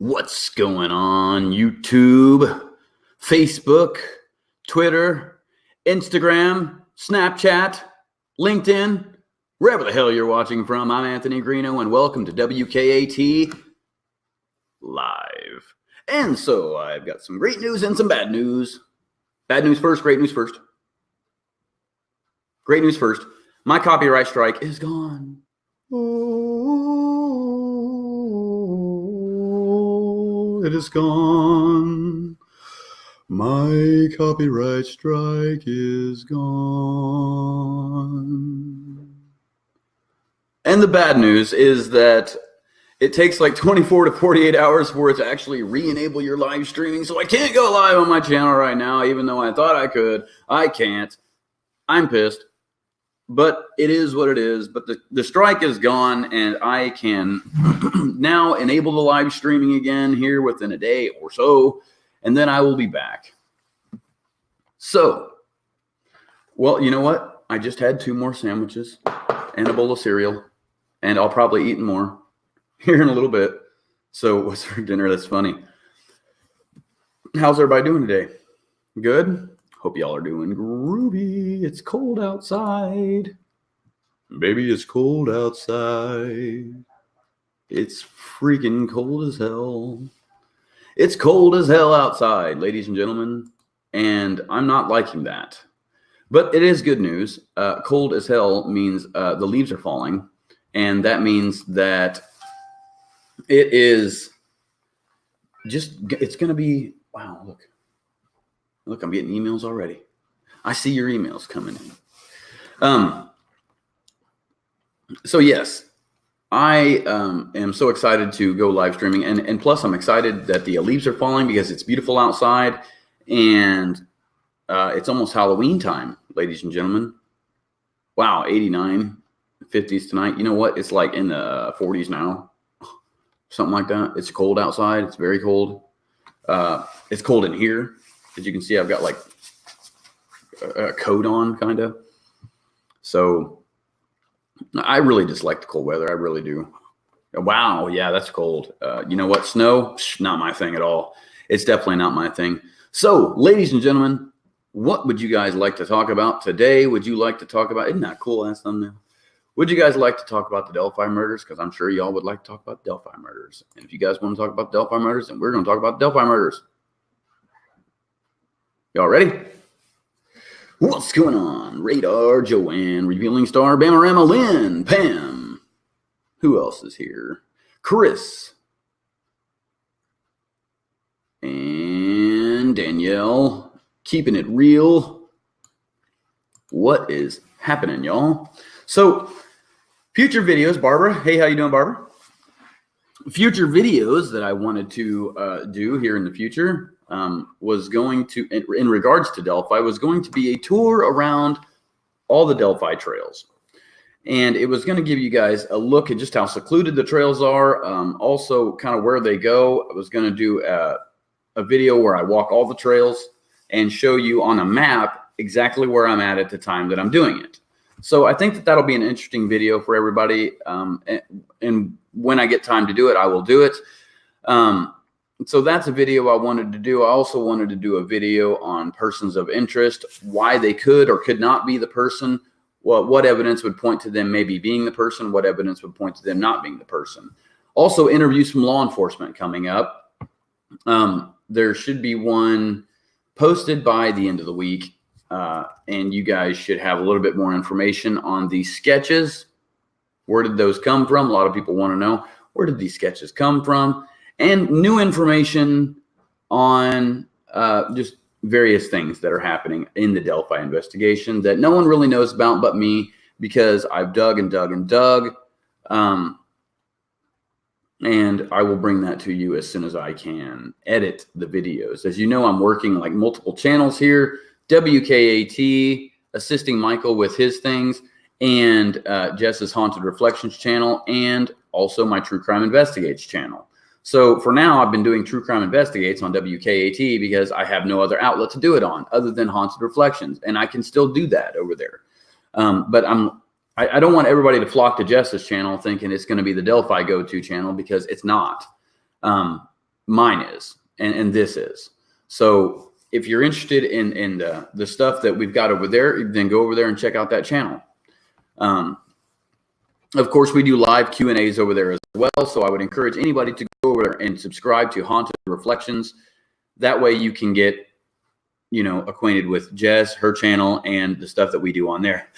What's going on YouTube, Facebook, Twitter, Instagram, Snapchat, LinkedIn, wherever the hell you're watching from? I'm Anthony Greeno and welcome to WKAT Live. And so I've got some great news and some bad news. Bad news first, great news first. Great news first. My copyright strike is gone. It is gone. My copyright strike is gone. And the bad news is that it takes like 24 to 48 hours for it to actually re-enable your live streaming. So I can't go live on my channel right now, even though I thought I could. I can't. I'm pissed. But it is what it is. But the strike is gone, and I can now enable the live streaming again here within a day or so, and then I will be back. So, well, you know what? I just had 2 more sandwiches and a bowl of cereal, and I'll probably eat more here in a little bit. So what's for dinner? That's funny. How's everybody doing today? Good? Hope y'all are doing groovy. It's cold outside. Baby, it's cold outside. It's freaking cold as hell. It's cold as hell outside, ladies and gentlemen. And I'm not liking that. But it is good news. Cold as hell means the leaves are falling. And that means that it is just, it's going to be, wow, look. Look, I'm getting emails already. I see your emails coming in. So yes, I am so excited to go live streaming. And plus I'm excited that the leaves are falling because it's beautiful outside. And it's almost Halloween time, ladies and gentlemen. Wow, 89, 50s tonight. You know what? It's like in the 40s now. Something like that. It's cold outside. It's very cold. It's cold in here. As you can see, I've got like a coat on, kind of. So I really dislike the cold weather. I really do. Wow, yeah, that's cold. You know what? Snow, not my thing at all. It's definitely not my thing. So, ladies and gentlemen, what would you guys like to talk about today? Would you like to talk about, isn't that cool, that thumbnail? Would you guys like to talk about the Delphi murders? Because I'm sure y'all would like to talk about Delphi murders. And if you guys want to talk about Delphi murders, then we're going to talk about Delphi murders. Y'all ready? What's going on? Radar, Joanne, Revealing Star, Bamarama, Lynn, Pam. Who else is here? Chris. And Danielle. Keeping it real. What is happening, y'all? So, future videos, Barbara. Hey, how you doing, Barbara? Future videos that I wanted to do here in the future was going to, in regards to Delphi, was going to be a tour around all the Delphi trails. And it was going to give you guys a look at just how secluded the trails are, also kind of where they go. I was going to do a video where I walk all the trails and show you on a map exactly where I'm at the time that I'm doing it. So I think that that'll be an interesting video for everybody. And when I get time to do it, I will do it. So that's a video I wanted to do. I also wanted to do a video on persons of interest, why they could or could not be the person, what evidence would point to them maybe being the person, what evidence would point to them not being the person. Also, interviews from law enforcement coming up. There should be one posted by the end of the week. and you guys should have a little bit more information on these sketches. Where did those come from? A lot of people want to know, where did these sketches come from? And new information on just various things that are happening in the Delphi investigation that no one really knows about but me, because I've dug and dug and dug. And I will bring that to you as soon as I can edit the videos. As you know, I'm working like multiple channels here, WKAT, assisting Michael with his things, and Jess's Haunted Reflections channel, and also my True Crime Investigates channel. So for now, I've been doing True Crime Investigates on WKAT because I have no other outlet to do it on other than Haunted Reflections, and I can still do that over there. But I don't want everybody to flock to Jess's channel thinking it's going to be the Delphi go-to channel, because it's not. Mine is, and this is. So if you're interested in the stuff that we've got over there, then go over there and check out that channel. Of course, we do live Q&As over there as well, so I would encourage anybody to go over there and subscribe to Haunted Reflections. That way you can get, acquainted with Jess, her channel, and the stuff that we do on there.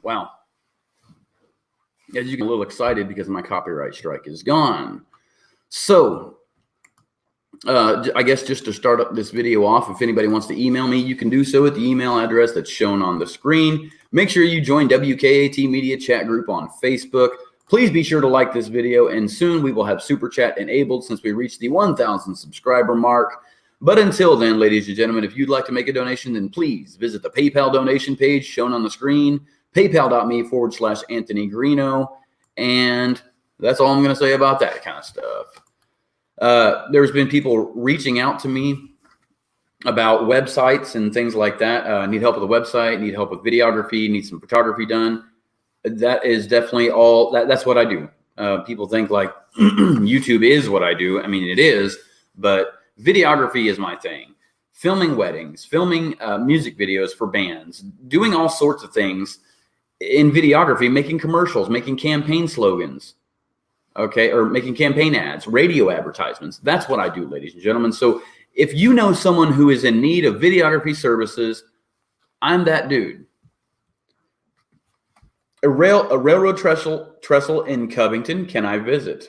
Wow. As you get a little excited because my copyright strike is gone. So I guess just to start up this video off, if anybody wants to email me, you can do so at the email address that's shown on the screen. Make sure you join WKAT Media Chat Group on Facebook. Please be sure to like this video, and soon we will have Super Chat enabled since we reached the 1,000 subscriber mark. But until then, ladies and gentlemen, if you'd like to make a donation, then please visit the PayPal donation page shown on the screen, paypal.me/Anthony Greeno. And that's all I'm going to say about that kind of stuff. There's been people reaching out to me about websites and things like that. Need help with a website, need help with videography, need some photography done. That is definitely all, that's what I do. People think like YouTube is what I do. I mean, it is, but videography is my thing. Filming weddings, filming music videos for bands, doing all sorts of things in videography, making commercials, making campaign slogans. Okay, or making campaign ads, radio advertisements. That's what I do, ladies and gentlemen. So if you know someone who is in need of videography services, I'm that dude. A railroad trestle in Covington. Can I visit?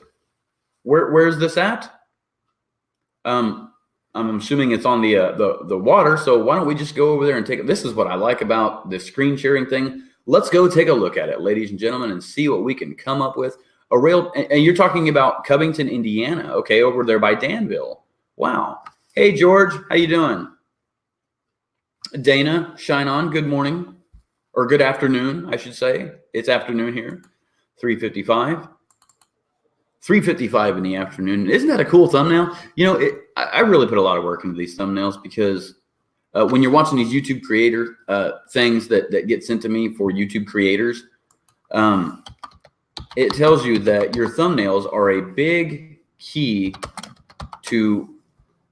Where's this at? I'm assuming it's on the water. So why don't we just go over there and take it? This is what I like about this screen sharing thing. Let's go take a look at it, ladies and gentlemen, and see what we can come up with. And you're talking about Covington, Indiana. Okay, over there by Danville. Wow. Hey, George, how you doing? Dana, shine on. Good morning, or good afternoon, I should say. It's afternoon here. 3:55. 3:55 in the afternoon. Isn't that a cool thumbnail? I really put a lot of work into these thumbnails because when you're watching these YouTube creator things that get sent to me for YouTube creators, it tells you that your thumbnails are a big key to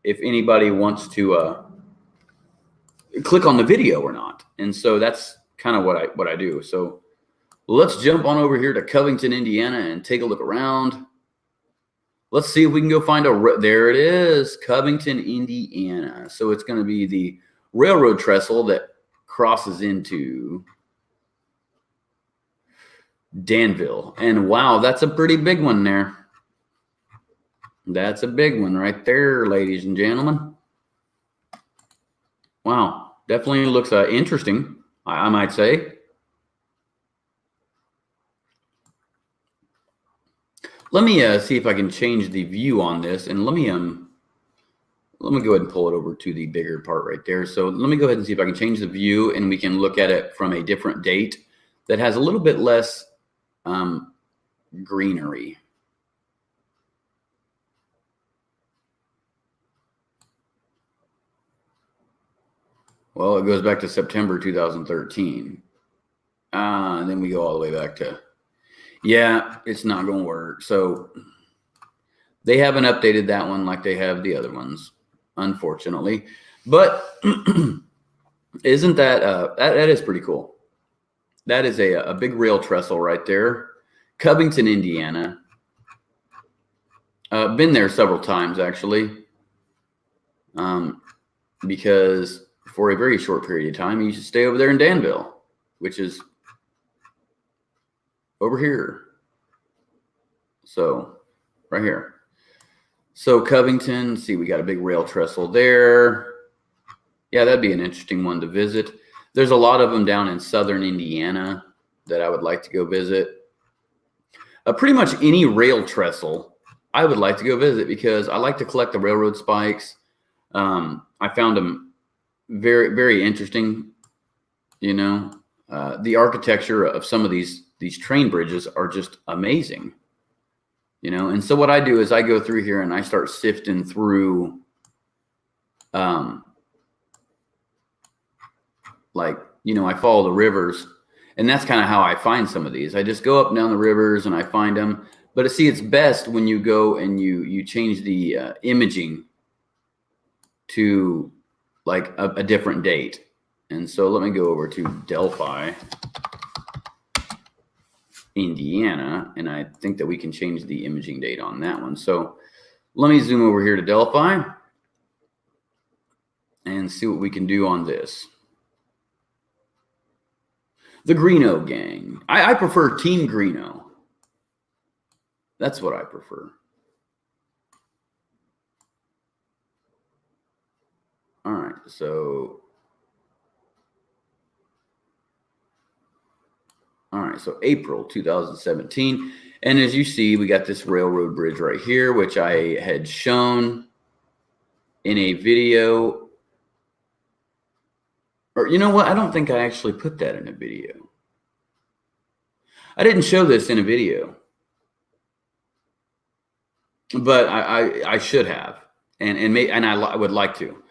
if anybody wants to click on the video or not. And so that's kind of what I do. So let's jump on over here to Covington, Indiana, and take a look around. Let's see if we can go find there it is, Covington, Indiana. So it's going to be the railroad trestle that crosses into Danville. And wow, that's a pretty big one there. That's a big one right there, ladies and gentlemen. Wow, definitely looks interesting, I might say. Let me see if I can change the view on this, and let me go ahead and pull it over to the bigger part right there. So let me go ahead and see if I can change the view, and we can look at it from a different date that has a little bit less greenery. Well, it goes back to September 2013. And then we go all the way back to, yeah, it's not going to work. So they haven't updated that one like they have the other ones, unfortunately. But isn't that, that is pretty cool. That is a big rail trestle right there. Covington, Indiana. Been there several times, actually. because for a very short period of time, you should stay over there in Danville, which is over here. So right here. So Covington, see, we got a big rail trestle there. Yeah, that'd be an interesting one to visit. There's a lot of them down in southern Indiana that I would like to go visit. Pretty much any rail trestle I would like to go visit because I like to collect the railroad spikes. I found them very, very interesting. You know, the architecture of some of these train bridges are just amazing. You know, and so what I do is I go through here and I start sifting through, like, you know, I follow the rivers, and that's kind of how I find some of these. I just go up and down the rivers and I find them. But see, it's best when you go and you change the imaging to like a different date. And so let me go over to Delphi, Indiana, and I think that we can change the imaging date on that one. So let me zoom over here to Delphi and see what we can do on this. The Greeno gang. I prefer Team Greeno. That's what I prefer. All right, so April 2017. And as you see, we got this railroad bridge right here, which I had shown in a video. Or you know what? I don't think I actually put that in a video. I didn't show this in a video. But I should have. And I would like to.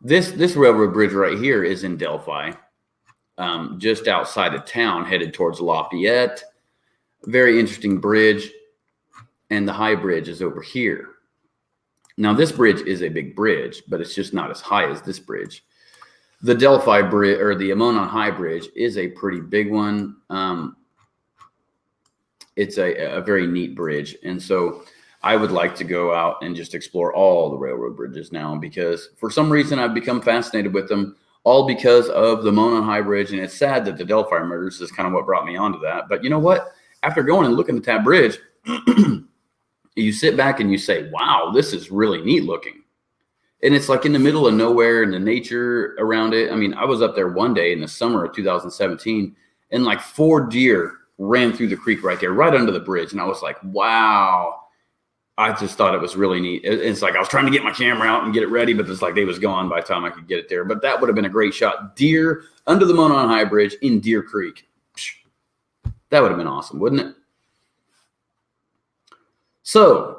This railroad bridge right here is in Delphi. Just outside of town, headed towards Lafayette. Very interesting bridge. And the high bridge is over here. Now, this bridge is a big bridge, but it's just not as high as this bridge. The Delphi bridge, or the Amonon High Bridge, is a pretty big one. It's a very neat bridge. And so I would like to go out and just explore all the railroad bridges now, because for some reason I've become fascinated with them, all because of the Amonon High Bridge. And it's sad that the Delphi murders is kind of what brought me onto that. But you know what? After going and looking at that bridge, you sit back and you say, wow, this is really neat looking. And it's like in the middle of nowhere, and the nature around it. I mean, I was up there one day in the summer of 2017, and like 4 deer ran through the creek right there, right under the bridge. And I was like, wow. I just thought it was really neat. It's like I was trying to get my camera out and get it ready, but it's like they was gone by the time I could get it there. But that would have been a great shot. Deer under the Monon High Bridge in Deer Creek. That would have been awesome, wouldn't it? So,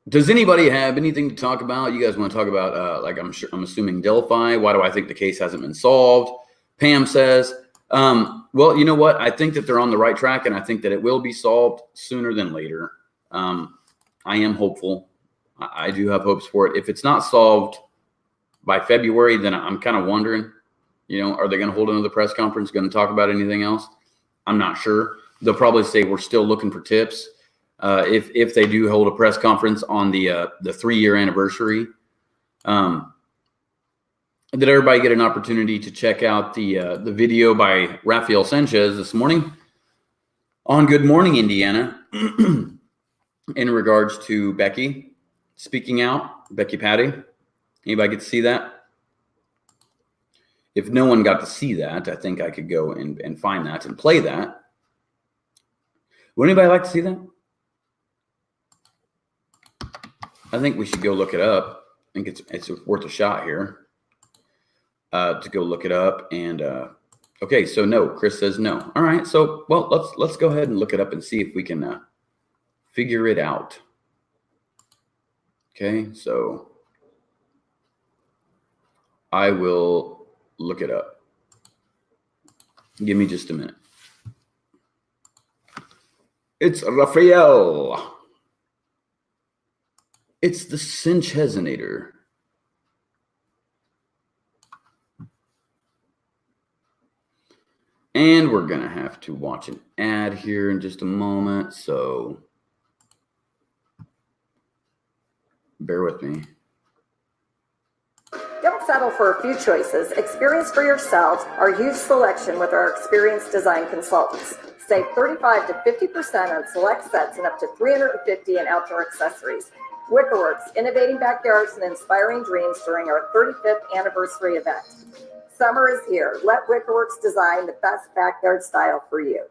does anybody have anything to talk about? You guys want to talk about, like I'm assuming Delphi. Why do I think the case hasn't been solved? Pam says, well, you know what? I think that they're on the right track, and I think that it will be solved sooner than later. I am hopeful. I do have hopes for it. If it's not solved by February, then I'm kind of wondering, you know, are they going to hold another press conference, going to talk about anything else? I'm not sure. They'll probably say we're still looking for tips. If they do hold a press conference on the 3-year anniversary, did everybody get an opportunity to check out the video by Rafael Sanchez this morning on Good Morning Indiana in regards to Becky speaking out, Becky Patty? Anybody get to see that? If no one got to see that, I think I could go and find that and play that. Would anybody like to see that? I think we should go look it up. I think it's worth a shot here to go look it up. And okay, so no, Chris says no. All right, so well, let's go ahead and look it up and see if we can figure it out. Okay, so I will look it up. Give me just a minute. It's Raphael. It's the Cinchesinator. And we're going to have to watch an ad here in just a moment. So bear with me. settle for a few choices. Experience for yourselves our huge selection with our experienced design consultants. Save 35 to 50% on select sets and up to $350 in outdoor accessories. Wickerworks, innovating backyards and inspiring dreams during our 35th anniversary event. Summer is here. Let Wickerworks design the best backyard style for you.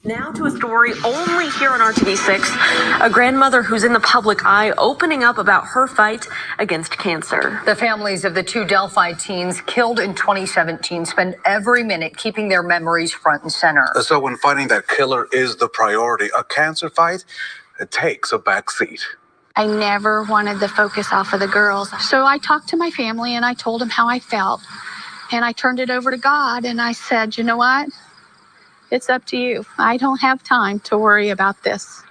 Now to a story only here on RTV6, a grandmother who's in the public eye opening up about her fight against cancer. The families of the two Delphi teens killed in 2017 spend every minute keeping their memories front and center. So when finding that killer is the priority, a cancer fight, it takes a back seat. I never wanted the focus off of the girls. So I talked to my family and I told them how I felt. And I turned it over to God and I said, you know what? It's up to you. I don't have time to worry about this.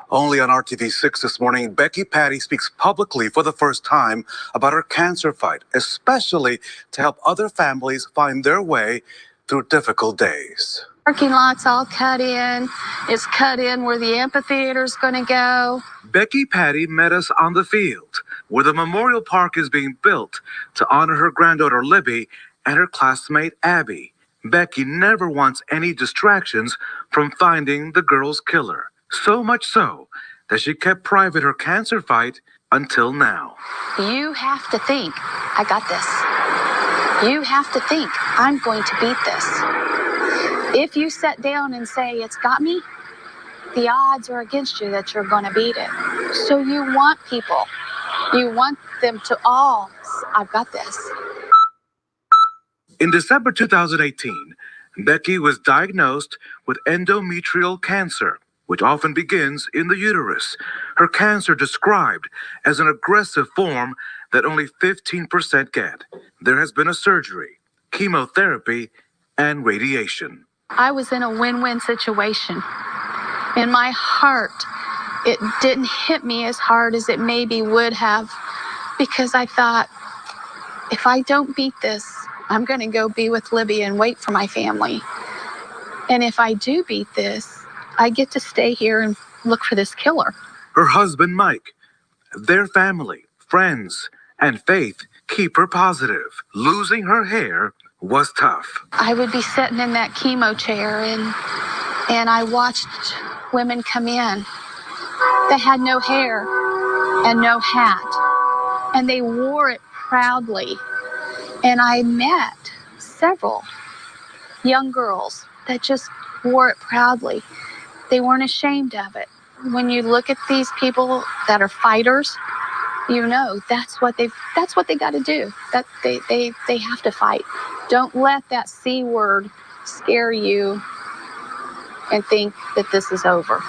Only on RTV6 this morning, Becky Patty speaks publicly for the first time about her cancer fight, especially to help other families find their way through difficult days. Parking lot's all cut in. It's cut in where the amphitheater's going to go. Becky Patty met us on the field, where the memorial park is being built to honor her granddaughter Libby and her classmate Abby. Becky never wants any distractions from finding the girl's killer. So much so that she kept private her cancer fight until now. You have to think, I got this. You have to think, I'm going to beat this. If you sit down and say, it's got me, the odds are against you that you're going to beat it. So you want people, you want them to all, I've got this. In December 2018, Becky was diagnosed with endometrial cancer, which often begins in the uterus. Her cancer described as an aggressive form that only 15% get. There has been a surgery, chemotherapy, and radiation. I was in a win-win situation. In my heart, it didn't hit me as hard as it maybe would have, because I thought, if I don't beat this, I'm going to go be with Libby and wait for my family. And if I do beat this, I get to stay here and look for this killer. Her husband, Mike, their family, friends, and faith keep her positive. Losing her hair was tough. I would be sitting in that chemo chair and I watched women come in that had no hair and no hat. And they wore it proudly. And I met several young girls that just wore it proudly. They weren't ashamed of it. When you look at these people that are fighters, you know that's what they got to do. That they have to fight. Don't let that C word scare you and think that this is over.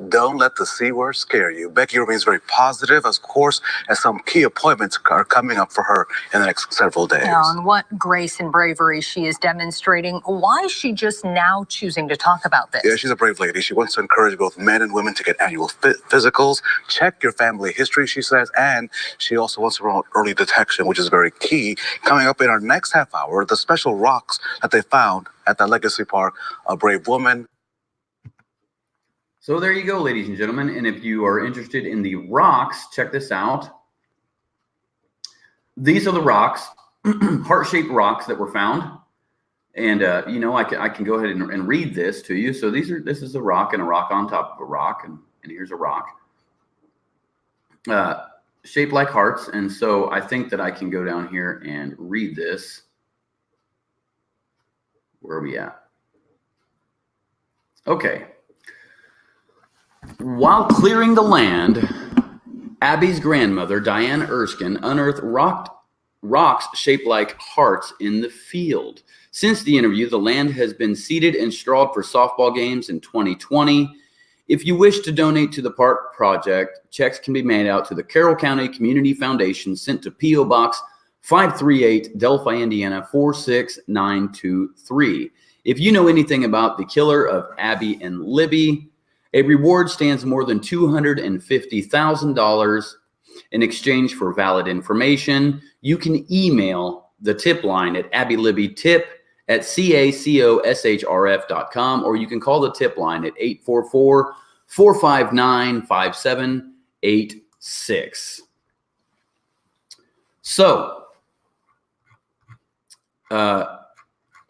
Don't let the C word scare you. Becky remains very positive, of course, as some key appointments are coming up for her in the next several days. And what grace and bravery she is demonstrating. Why is she just now choosing to talk about this? Yeah, she's a brave lady. She wants to encourage both men and women to get annual physicals, check your family history, she says, and she also wants to promote early detection, which is very key. Coming up in our next half hour, the special rocks that they found at the Legacy Park, a brave woman. So there you go, ladies and gentlemen. And if you are interested in the rocks, check this out. These are the rocks, heart-shaped rocks that were found. And, you know, I can go ahead and read this to you. So this is a rock and a rock on top of a rock. And here's a rock shaped like hearts. And so I think that I can go down here and read this. Where are we at? Okay. While clearing the land, Abby's grandmother, Diane Erskine, unearthed rocks shaped like hearts in the field. Since the interview, the land has been seeded and strawed for softball games in 2020. If you wish to donate to the park project, checks can be made out to the Carroll County Community Foundation, sent to P.O. Box 538, Delphi, Indiana 46923. If you know anything about the killer of Abby and Libby, a reward stands more than $250,000 in exchange for valid information. You can email the tip line at abbylibbytip@cacoshrf.com, or you can call the tip line at 844-459-5786. So,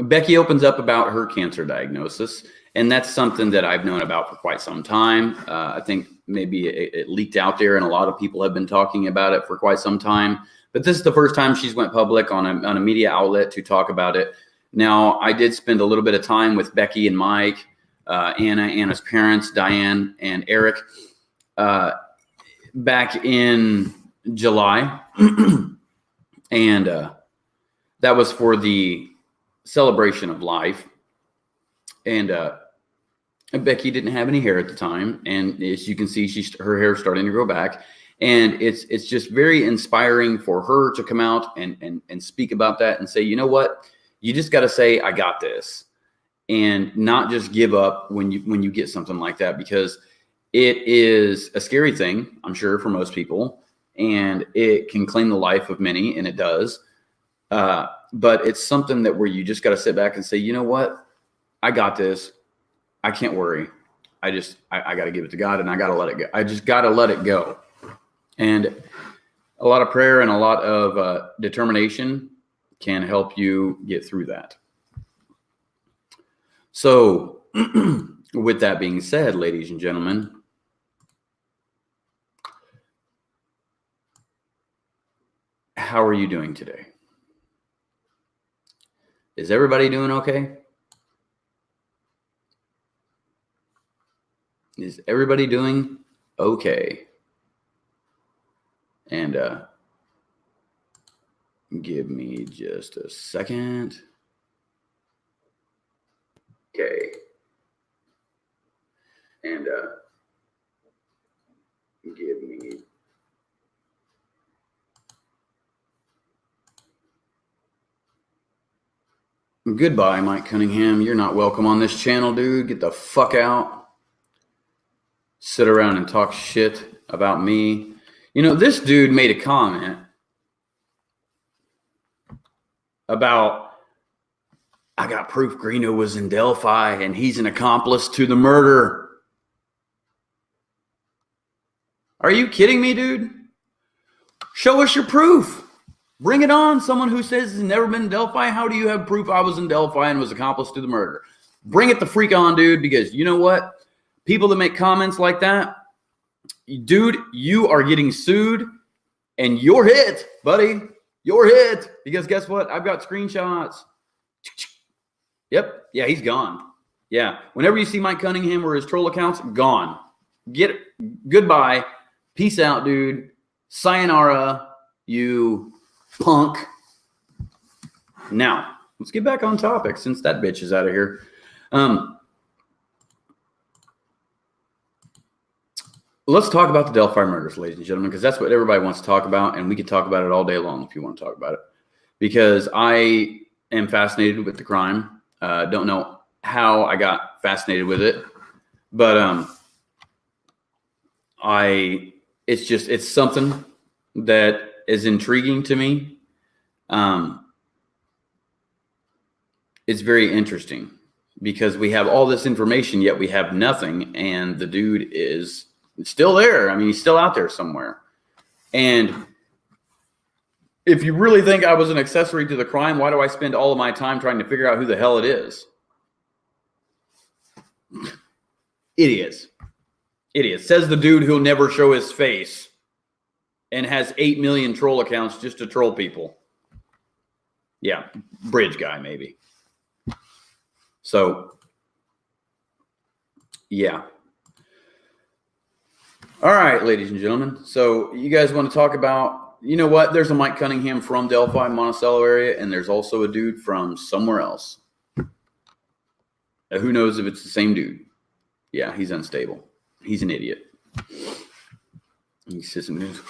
Becky opens up about her cancer diagnosis, and that's something that I've known about for quite some time. I think maybe it leaked out there, and a lot of people have been talking about it for quite some time. But this is the first time she's went public on a media outlet to talk about it. Now, I did spend a little bit of time with Becky and Mike, Anna's parents, Diane and Eric, back in July. And that was for the celebration of life. And Becky didn't have any hair at the time. And as you can see, her hair is starting to grow back. And it's just very inspiring for her to come out and speak about that and say, you know what? You just got to say, I got this, and not just give up when you get something like that, because it is a scary thing, I'm sure, for most people, and it can claim the life of many, and it does. But it's something that where you just got to sit back and say, you know what? I got this. I can't worry. I got to give it to God, and I got to let it go. I just got to let it go. And a lot of prayer and a lot of determination can help you get through that. So with that being said, ladies and gentlemen, how are you doing today? Is everybody doing okay? Is everybody doing okay? And give me just a second. Okay. And give me goodbye, Mike Cunningham. You're not welcome on this channel, dude. Get the fuck out. Sit around and talk shit about me. You know, this dude made a comment about, I got proof Greeno was in Delphi and he's an accomplice to the murder. Are you kidding me, dude? Show us your proof. Bring it on. Someone who says he's never been in Delphi. How do you have proof I was in Delphi and was accomplice to the murder? Bring it the freak on, dude, because you know what? People that make comments like that, dude, you are getting sued and you're hit, buddy. You're hit, because guess what? I've got screenshots. Yep. Yeah, he's gone. Yeah. Whenever you see Mike Cunningham or his troll accounts, gone. Goodbye. Peace out, dude. Sayonara, you punk. Now, let's get back on topic since that bitch is out of here. Let's talk about the Delphi murders, ladies and gentlemen, because that's what everybody wants to talk about, and we could talk about it all day long if you want to talk about it, because I am fascinated with the crime. Don't know how I got fascinated with it, but it's something that is intriguing to me. It's very interesting because we have all this information, yet we have nothing, and the dude is still there. I mean, he's still out there somewhere. And if you really think I was an accessory to the crime, why do I spend all of my time trying to figure out who the hell it is? Idiots. Idiots. Says the dude who'll never show his face and has 8 million troll accounts just to troll people. Yeah, bridge guy maybe. So, yeah. All right, ladies and gentlemen. So you guys want to talk about, you know what? There's a Mike Cunningham from Delphi, Monticello area, and there's also a dude from somewhere else. Who knows if it's the same dude? Yeah, he's unstable. He's an idiot. He says some news.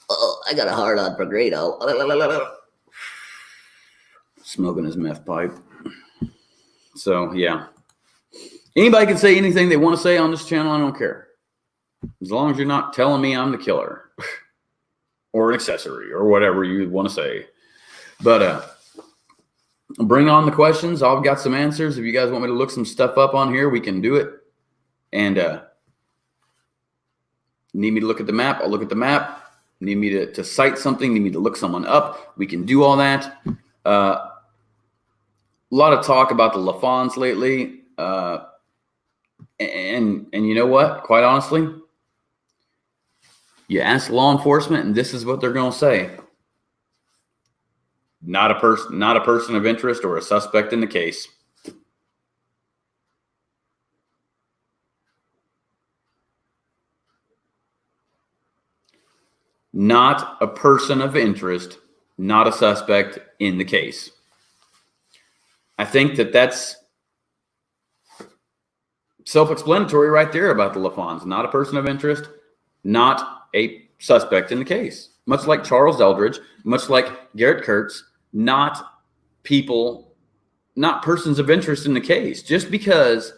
Oh, I got a hard on for Greeno. Smoking his meth pipe. So, yeah. Anybody can say anything they want to say on this channel. I don't care. As long as you're not telling me I'm the killer or an accessory or whatever you want to say. But bring on the questions. I've got some answers. If you guys want me to look some stuff up on here, we can do it. And need me to look at the map? I'll look at the map. need me to cite something, need me to look someone up, we can do all that. A lot of talk about the LaFawns lately. And you know what? Quite honestly, you ask law enforcement, and this is what they're going to say. Not a person of interest or a suspect in the case. Not a person of interest, not a suspect in the case. I think that's self-explanatory right there about the LaFawns. Not a person of interest, not a suspect in the case. Much like Charles Eldridge, much like Garrett Kurtz, not persons of interest in the case. Just because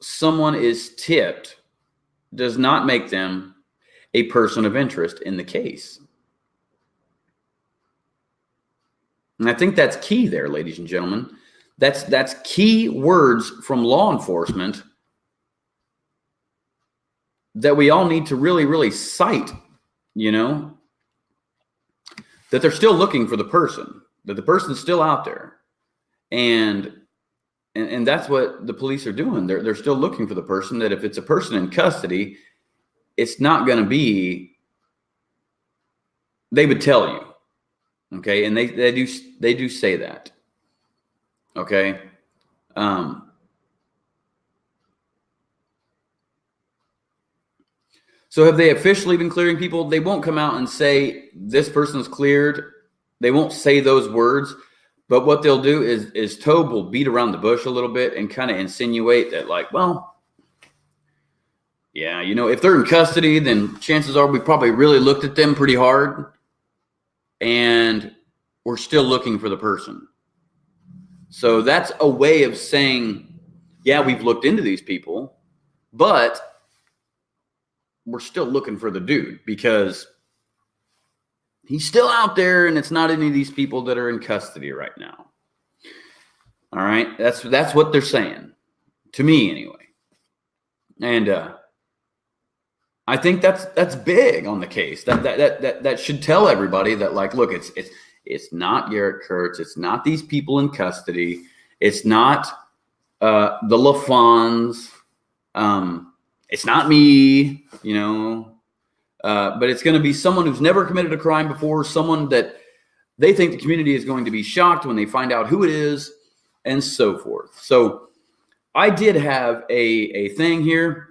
someone is tipped does not make them a person of interest in the case. And I think that's key there, ladies and gentlemen. That's key words from law enforcement that we all need to really, really cite, that they're still looking for the person, that the person's still out there. And that's what the police are doing. They're still looking for the person, that if it's a person in custody, it's not going to be, they would tell you. Okay. And they do say that. Okay. So have they officially been clearing people? They won't come out and say this person's cleared. They won't say those words. But what they'll do is Tobe will beat around the bush a little bit and kind of insinuate that, like, well, yeah, if they're in custody, then chances are we probably really looked at them pretty hard, and we're still looking for the person. So that's a way of saying, yeah, we've looked into these people, but we're still looking for the dude because he's still out there, and it's not any of these people that are in custody right now. All right, that's what they're saying to me, anyway. And I think that's big on the case. That should tell everybody that, like, look, it's not Garrett Kurtz, it's not these people in custody, it's not the LaFawns, it's not me, but it's going to be someone who's never committed a crime before, someone that they think the community is going to be shocked when they find out who it is, and so forth. So I did have a thing here.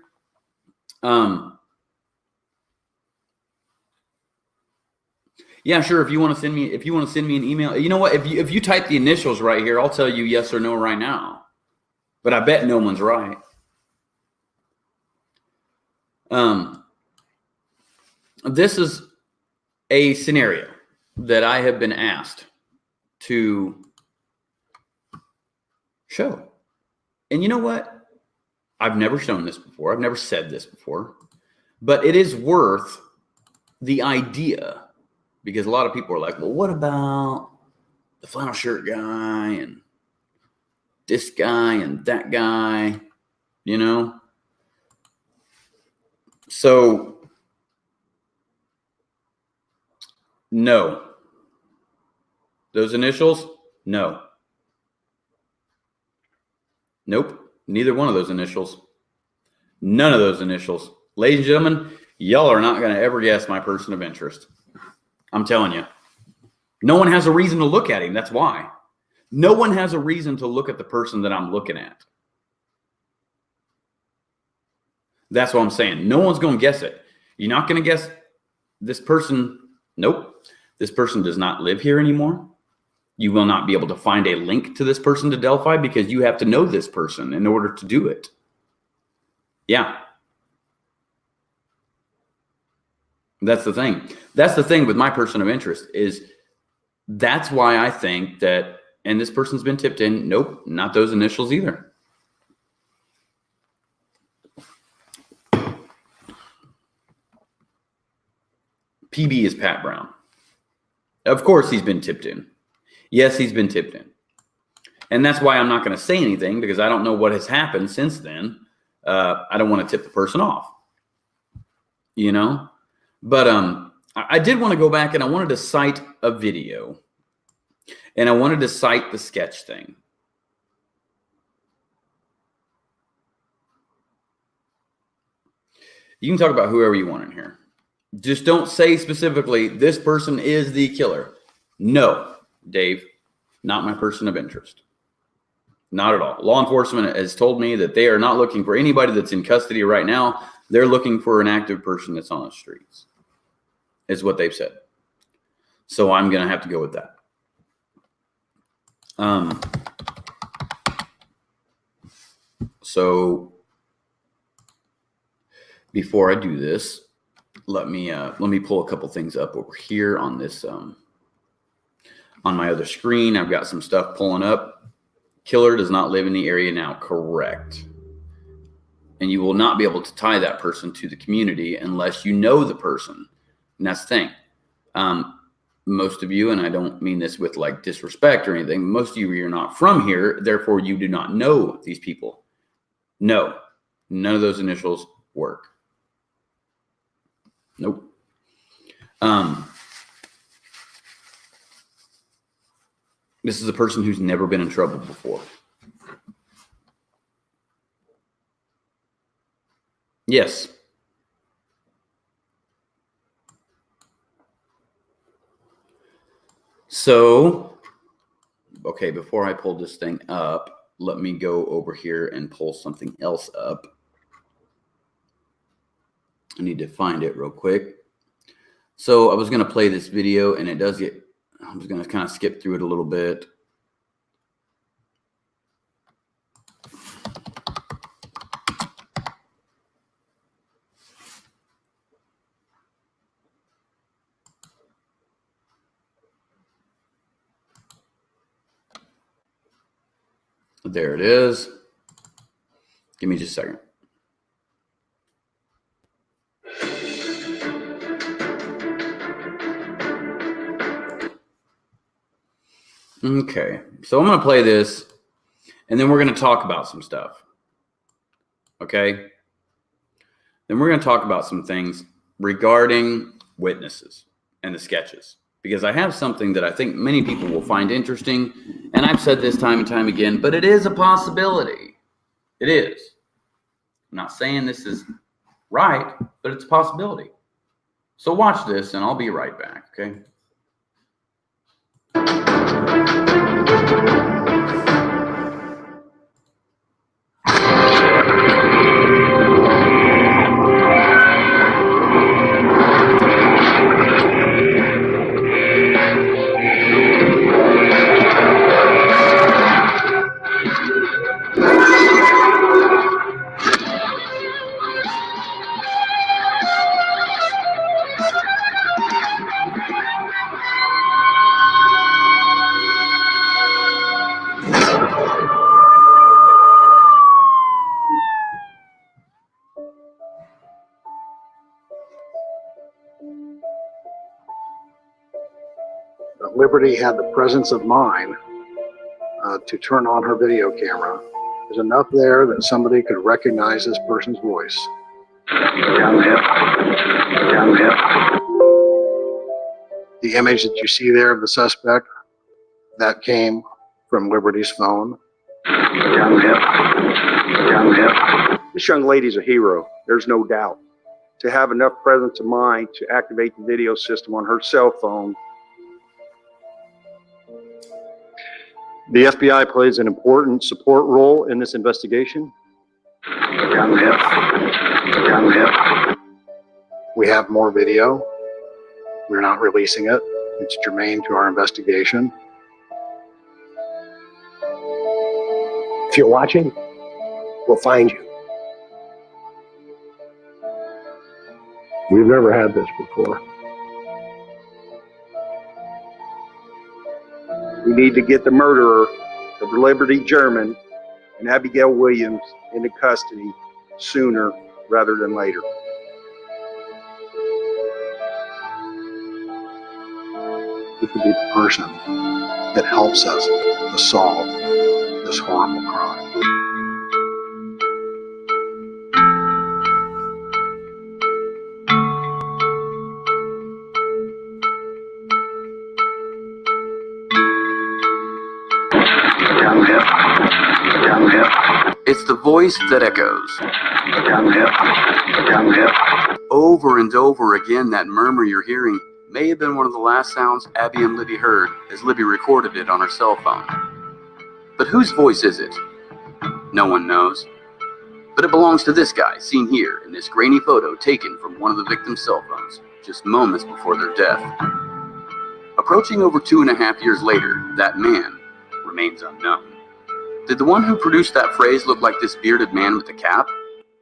Yeah, sure. If you want to send me an email, you know what? If you type the initials right here, I'll tell you yes or no right now. But I bet no one's right. This is a scenario that I have been asked to show. And you know what? I've never shown this before. I've never said this before. But it is worth the idea, because a lot of people are like, well, what about the flannel shirt guy and this guy and that guy, So, no. Those initials? No. Nope. Neither one of those initials. None of those initials. Ladies and gentlemen, y'all are not going to ever guess my person of interest. I'm telling you. No one has a reason to look at him. That's why. No one has a reason to look at the person that I'm looking at. That's what I'm saying. No one's going to guess it. You're not going to guess this person. Nope. This person does not live here anymore. You will not be able to find a link to this person to Delphi because you have to know this person in order to do it. Yeah. That's the thing. That's the thing with my person of interest is that's why I think that, and this person's been tipped in. Nope. Not those initials either. PB is Pat Brown. Of course he's been tipped in. Yes, he's been tipped in. And that's why I'm not going to say anything, because I don't know what has happened since then. I don't want to tip the person off. you know? But I did want to go back and I wanted to cite a video. And I wanted to cite the sketch thing. You can talk about whoever you want in here. Just don't say specifically, this person is the killer. No, Dave, not my person of interest. Not at all. Law enforcement has told me that they are not looking for anybody that's in custody right now. They're looking for an active person that's on the streets, is what they've said. So I'm going to have to go with that. So before I do this, let me pull a couple things up over here on this on my other screen. I've got some stuff pulling up. Killer does not live in the area now. Correct. And you will not be able to tie that person to the community unless you know the person. And that's the thing. Most of you, and I don't mean this with like disrespect or anything, most of you are not from here, therefore you do not know these people. No, none of those initials work. Nope. This is a person who's never been in trouble before. Yes. So, okay, before I pull this thing up, let me go over here and pull something else up. I need to find it real quick. So I was going to play this video and it does get, I'm just going to kind of skip through it a little bit. There it is. Give me just a second. Okay, so I'm going to play this, and then we're going to talk about some stuff. Okay? Then we're going to talk about some things regarding witnesses and the sketches, because I have something that I think many people will find interesting, and I've said this time and time again, but it is a possibility. It is. I'm not saying this is right, but it's a possibility. So watch this, and I'll be right back, okay? Liberty had the presence of mind to turn on her video camera. There's enough there that somebody could recognize this person's voice. Down the hip. The image that you see there of the suspect, that came from Liberty's phone. Down the hip. This young lady's a hero, there's no doubt. To have enough presence of mind to activate the video system on her cell phone. The FBI plays an important support role in this investigation. Down the hip. We have more video. We're not releasing it. It's germane to our investigation. If you're watching, we'll find you. We've never had this before. We need to get the murderer of Liberty German and Abigail Williams into custody sooner rather than later. It could be the person that helps us to solve this horrible crime. It's the voice that echoes. Over and over again, that murmur you're hearing may have been one of the last sounds Abby and Libby heard as Libby recorded it on her cell phone. But whose voice is it? No one knows. But it belongs to this guy, seen here in this grainy photo taken from one of the victim's cell phones, just moments before their death. Approaching over 2.5 years later, that man remains unknown. Did the one who produced that phrase look like this bearded man with the cap?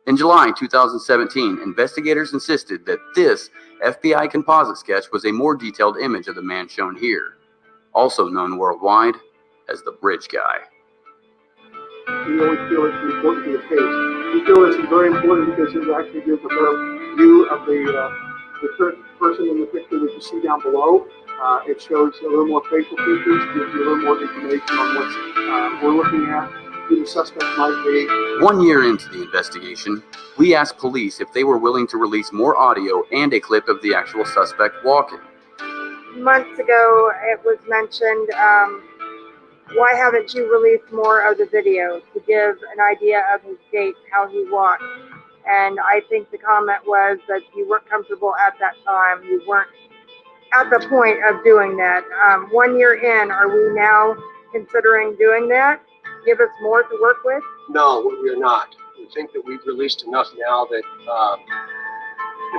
In July 2017, investigators insisted that this FBI composite sketch was a more detailed image of the man shown here, also known worldwide as the Bridge Guy. We always feel it's important to the case. We feel this is very important because it actually gives a better view of the person in the picture that you see down below. It shows a little more facial features, gives you a little more information on what we're looking at, who the suspect might be. 1 year into the investigation, we asked police if they were willing to release more audio and a clip of the actual suspect walking. Months ago, it was mentioned, why haven't you released more of the video to give an idea of his gait, how he walked? And I think the comment was that you weren't comfortable at that time. You weren't at the point of doing that. 1 year in, are we now considering doing that? Give us more to work with? No, we are not. We think that we've released enough now that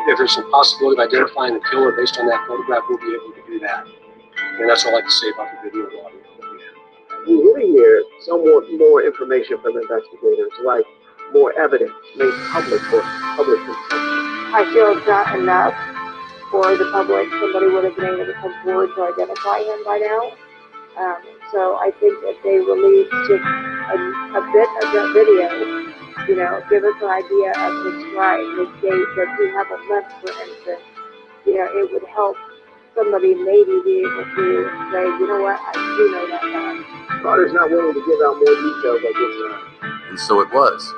if there's some possibility of identifying the killer based on that photograph, we'll be able to do that. And that's all I like to say about the video and audio that we have. We really hear somewhat more information from investigators, like more evidence made public for public consumption. I feel it's not enough for the public. Somebody would have been able to come forward to identify him by now. So I think if they release just a bit of that video, give us an idea of his stride, his gait, that he have a limp, for instance, it would help somebody maybe be able to say, you know what, I do know that guy. Carter's not willing to give out more details at this time. And so it was.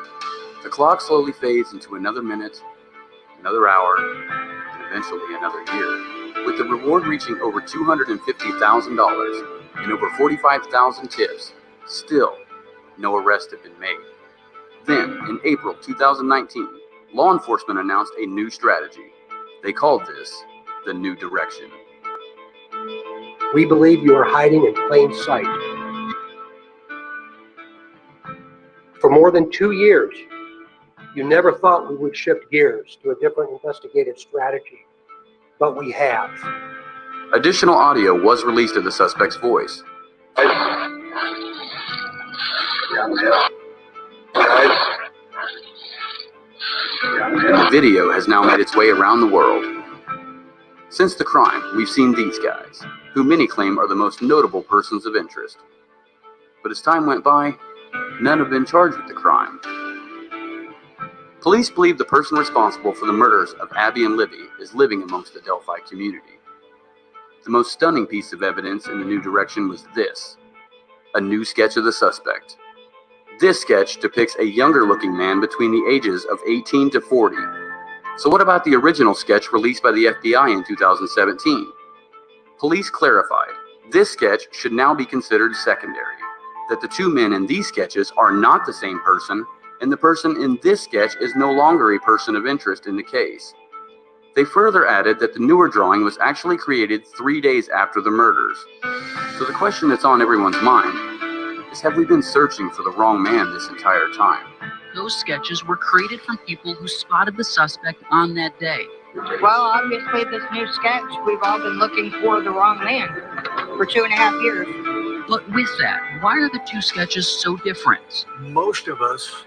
The clock slowly fades into another minute, another hour, and eventually another year, with the reward reaching over $250,000 and over 45,000 tips. Still, no arrests have been made. Then, in April 2019, law enforcement announced a new strategy. They called this the New Direction. We believe you are hiding in plain sight. For more than 2 years, you never thought we would shift gears to a different investigative strategy, but we have. Additional audio was released of the suspect's voice. And the video has now made its way around the world. Since the crime, we've seen these guys, who many claim are the most notable persons of interest. But as time went by, none have been charged with the crime. Police believe the person responsible for the murders of Abby and Libby is living amongst the Delphi community. The most stunning piece of evidence in the New Direction was this: a new sketch of the suspect. This sketch depicts a younger-looking man between the ages of 18 to 40. So what about the original sketch released by the FBI in 2017? Police clarified, this sketch should now be considered secondary, that the two men in these sketches are not the same person, and the person in this sketch is no longer a person of interest in the case. They further added that the newer drawing was actually created 3 days after the murders. So the question that's on everyone's mind is, have we been searching for the wrong man this entire time? Those sketches were created from people who spotted the suspect on that day. Well, obviously this new sketch, we've all been looking for the wrong man for 2.5 years. But with that, why are the two sketches so different? Most of us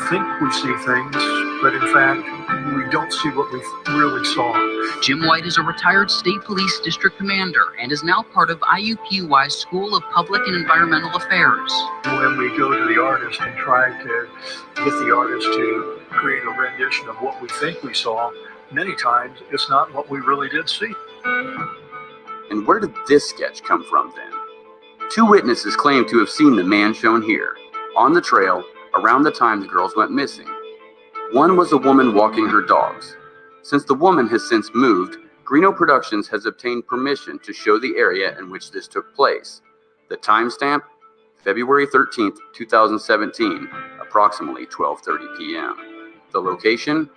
think we see things, but in fact, we don't see what we really saw. Jim White is a retired state police district commander and is now part of IUPUI's School of Public and Environmental Affairs. When we go to the artist and try to get the artist to create a rendition of what we think we saw, many times it's not what we really did see. And where did this sketch come from then? Two witnesses claim to have seen the man shown here, on the trail, around the time the girls went missing. One was a woman walking her dogs. Since the woman has since moved, Greeno Productions has obtained permission to show the area in which this took place. The timestamp? February 13th, 2017, approximately 12:30 p.m. The location?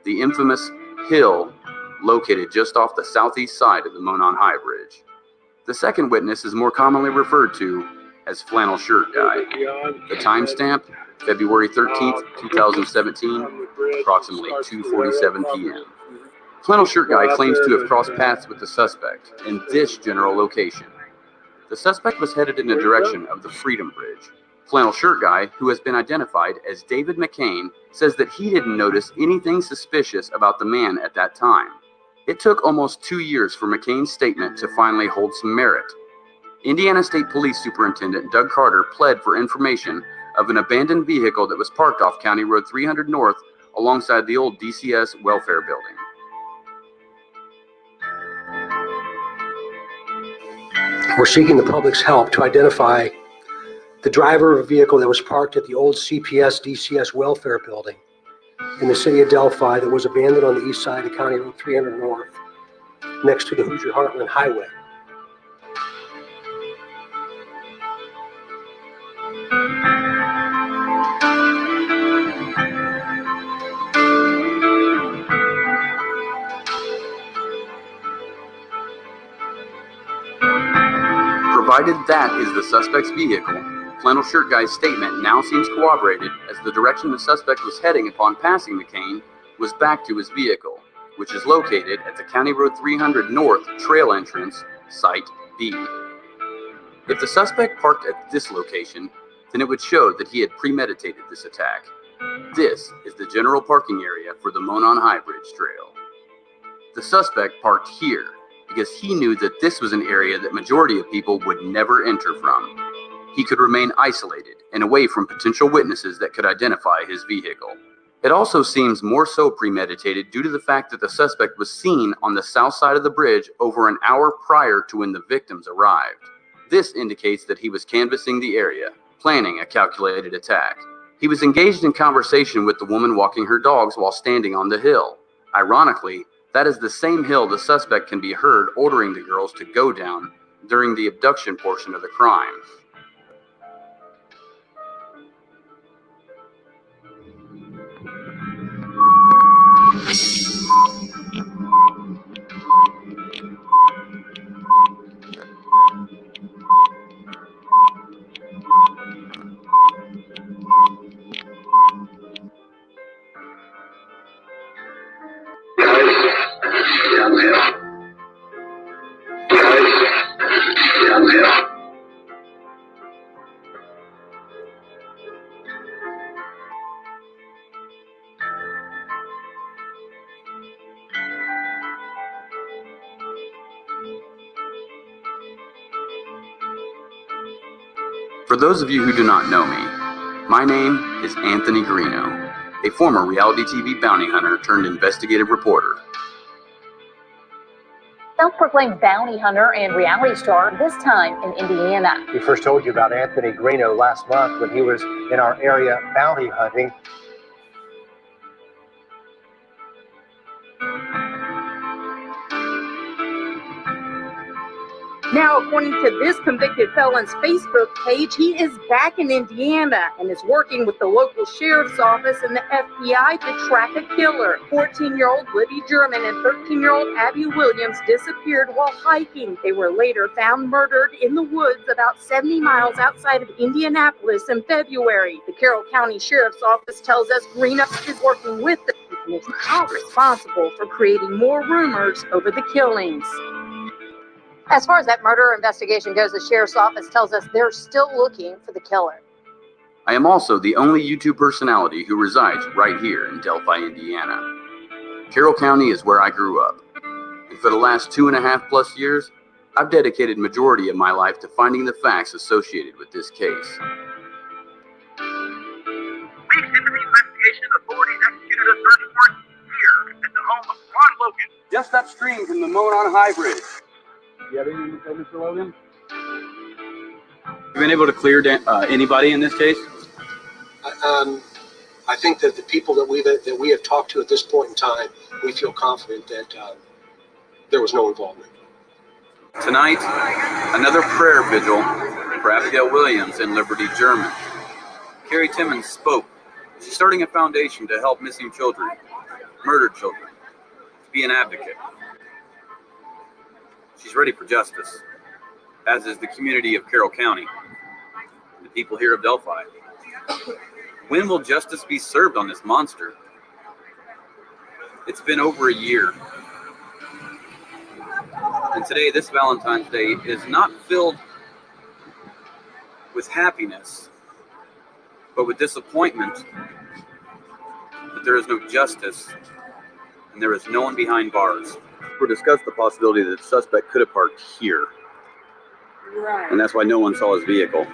The infamous hill located just off the southeast side of the Monon High Bridge. The second witness is more commonly referred to as Flannel Shirt Guy. The timestamp, February 13th, 2017, approximately 2:47 p.m. Flannel Shirt Guy claims to have crossed paths with the suspect in this general location. The suspect was headed in the direction of the Freedom Bridge. Flannel Shirt Guy, who has been identified as David McCain, says that he didn't notice anything suspicious about the man at that time. It took almost 2 years for McCain's statement to finally hold some merit. Indiana State Police Superintendent Doug Carter pled for information of an abandoned vehicle that was parked off County Road 300 North alongside the old DCS welfare building. We're seeking the public's help to identify the driver of a vehicle that was parked at the old CPS DCS welfare building in the city of Delphi that was abandoned on the east side of County Road 300 North, next to the Hoosier Heartland Highway. Provided that is the suspect's vehicle, Flannel Shirt Guy's statement now seems corroborated as the direction the suspect was heading upon passing McCain was back to his vehicle, which is located at the County Road 300 North trail entrance, Site B. If the suspect parked at this location, then it would show that he had premeditated this attack. This is the general parking area for the Monon High Bridge Trail. The suspect parked here because he knew that this was an area that majority of people would never enter from. He could remain isolated and away from potential witnesses that could identify his vehicle. It also seems more so premeditated due to the fact that the suspect was seen on the south side of the bridge over an hour prior to when the victims arrived. This indicates that he was canvassing the area, planning a calculated attack. He was engaged in conversation with the woman walking her dogs while standing on the hill. Ironically, that is the same hill the suspect can be heard ordering the girls to go down during the abduction portion of the crime. For those of you who do not know me, my name is Anthony Greeno, a former reality TV bounty hunter turned investigative reporter. Self-proclaimed bounty hunter and reality star, this time in Indiana. We first told you about Anthony Greeno last month when he was in our area bounty hunting. Now, according to this convicted felon's Facebook page, he is back in Indiana and is working with the local sheriff's office and the FBI to track a killer. 14-year-old Libby German and 13-year-old Abby Williams disappeared while hiking. They were later found murdered in the woods about 70 miles outside of Indianapolis in February. The Carroll County Sheriff's Office tells us Greeno is working with them and is not responsible for creating more rumors over the killings. As far as that murder investigation goes, the sheriff's office tells us they're still looking for the killer. I am also the only YouTube personality who resides right here in Delphi, Indiana. Carroll County is where I grew up, and for the last 2.5+ years, I've dedicated majority of my life to finding the facts associated with this case. Weeks into the investigation, authorities executed a search warrant here at the home of Ron Logan. Just upstream from the Monon High Bridge. You have anything to say, Mr. Logan? You been able to clear anybody in this case? I think that the people that we have talked to at this point in time, we feel confident that there was no involvement. Tonight, another prayer vigil for Abigail Williams and Liberty German. Carrie Timmons spoke. She's starting a foundation to help missing children, murdered children, to be an advocate. She's ready for justice, as is the community of Carroll County, the people here of Delphi. When will justice be served on this monster? It's been over a year. And today, this Valentine's Day, is not filled with happiness, but with disappointment that there is no justice and there is no one behind bars. We'll discuss the possibility that the suspect could have parked here. Right. And that's why no one saw his vehicle.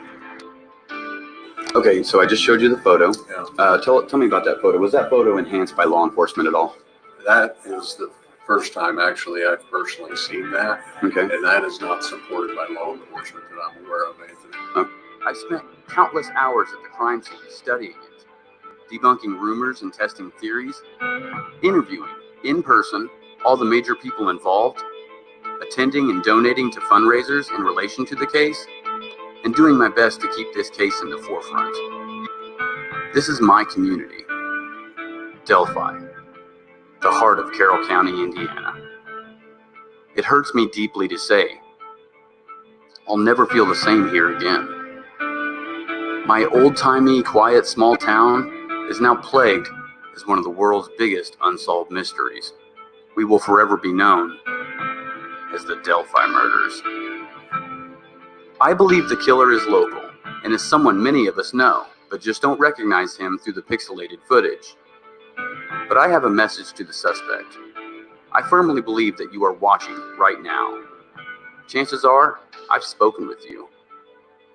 Okay, so I just showed you the photo. Yeah. Tell me about that photo. Was that photo enhanced by law enforcement at all? That is the first time actually I've personally seen that. Okay. And that is not supported by law enforcement that I'm aware of, Anthony. I've spent countless hours at the crime scene studying it, debunking rumors and testing theories, interviewing in person all the major people involved, attending and donating to fundraisers in relation to the case, and doing my best to keep this case in the forefront. This is my community, Delphi, the heart of Carroll County, Indiana. It hurts me deeply to say, I'll never feel the same here again. My old-timey, quiet small town is now plagued as one of the world's biggest unsolved mysteries. We will forever be known as the Delphi murders. I believe the killer is local and is someone many of us know, but just don't recognize him through the pixelated footage. But I have a message to the suspect. I firmly believe that you are watching right now. Chances are, I've spoken with you.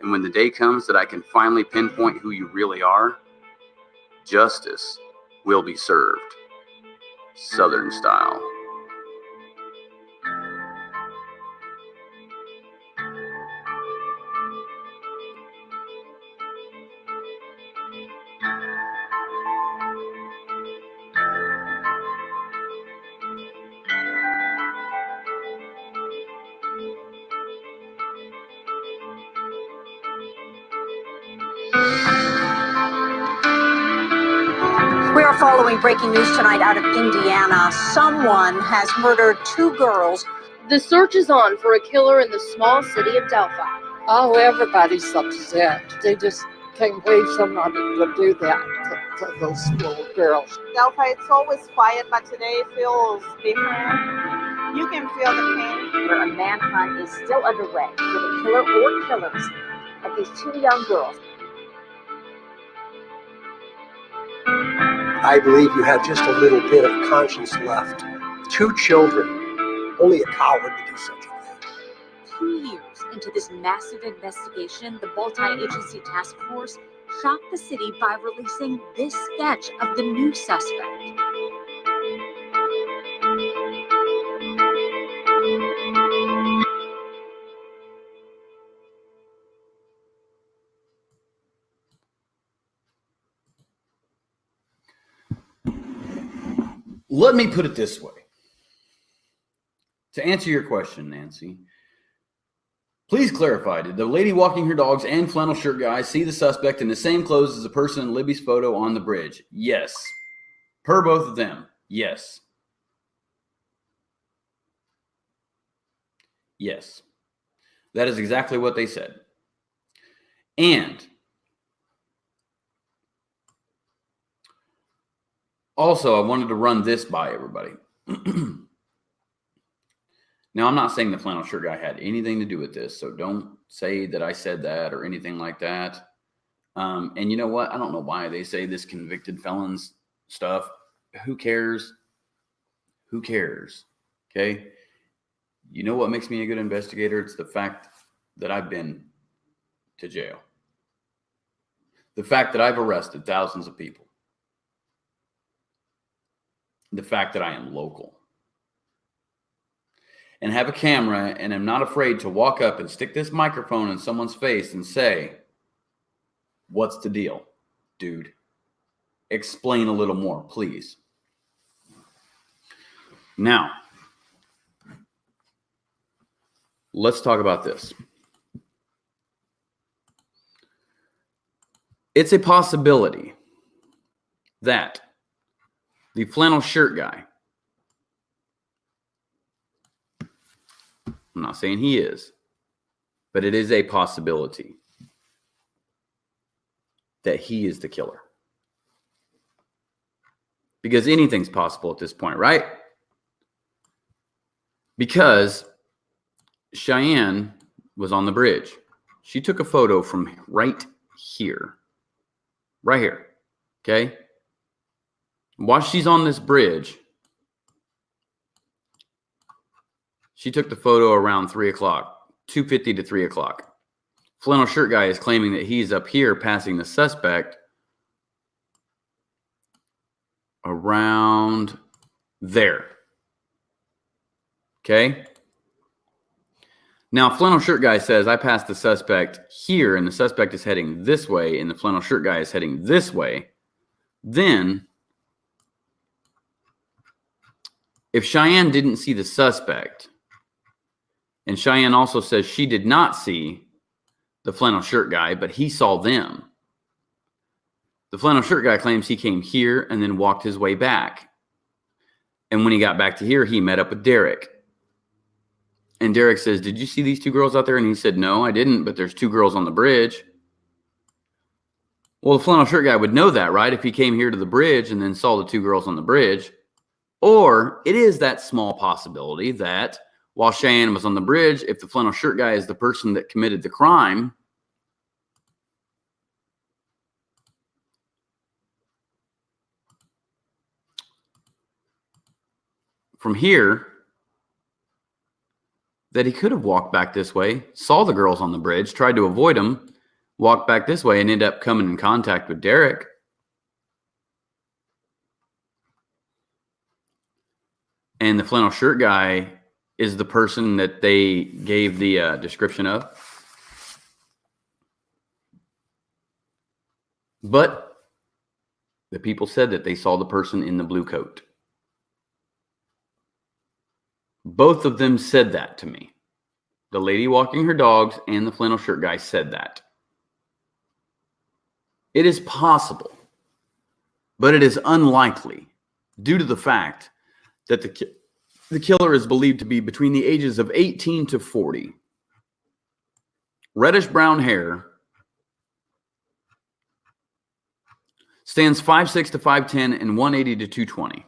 And when the day comes that I can finally pinpoint who you really are, justice will be served. Southern style. We are following breaking news tonight out of Indiana. Someone has murdered 2 girls. The search is on for a killer in the small city of Delphi. Oh, everybody's upset. They just can't believe somebody would do that to those little girls. Delphi, it's always quiet, but today feels different. You can feel the pain. Where a manhunt is still underway for the killer or killers of these 2 young girls. I believe you have just a little bit of conscience left. 2 children. Only a coward would do such a thing. 2 years into this massive investigation, the multi-agency task force shocked the city by releasing this sketch of the new suspect. Let me put it this way. To answer your question, Nancy, please clarify, did the lady walking her dogs and flannel shirt guy see the suspect in the same clothes as the person in Libby's photo on the bridge? Yes. Per both of them, yes. Yes. That is exactly what they said. And also, I wanted to run this by everybody. Now, I'm not saying the flannel shirt guy had anything to do with this, so don't say that I said that or anything like that. And you know what? I don't know why they say this convicted felons stuff. Who cares? Who cares? Okay? You know what makes me a good investigator? It's the fact that I've been to jail. The fact that I've arrested thousands of people. The fact that I am local. And have a camera and am not afraid to walk up and stick this microphone in someone's face and say, what's the deal, dude? Explain a little more, please. Now, let's talk about this. It's a possibility that the flannel shirt guy, I'm not saying he is, but it is a possibility that he is the killer. Because anything's possible at this point, right? Because Cheyenne was on the bridge. She took a photo from right here. Right here. Okay? While she's on this bridge, she took the photo around 3 o'clock, 2:50 to 3 o'clock. Flannel shirt guy is claiming that he's up here passing the suspect around there. Okay? Now, flannel shirt guy says, I passed the suspect here, and the suspect is heading this way, and the flannel shirt guy is heading this way. Then, if Cheyenne didn't see the suspect, and Cheyenne also says she did not see the flannel shirt guy, but he saw them, the flannel shirt guy claims he came here and then walked his way back. And when he got back to here, he met up with Derek. And Derek says, did you see these two girls out there? And he said, no, I didn't, but there's two girls on the bridge. Well, the flannel shirt guy would know that, right? If he came here to the bridge and then saw the two girls on the bridge. Or it is that small possibility that while Cheyenne was on the bridge, if the flannel shirt guy is the person that committed the crime, from here, that he could have walked back this way, saw the girls on the bridge, tried to avoid them, walked back this way, and ended up coming in contact with Derek. And the flannel shirt guy is the person that they gave the description of. But the people said that they saw the person in the blue coat. Both of them said that to me. The lady walking her dogs and the flannel shirt guy said that. It is possible, but it is unlikely due to the fact that the killer is believed to be between the ages of 18 to 40. Reddish brown hair, stands 5'6" to 5'10" and 180 to 220.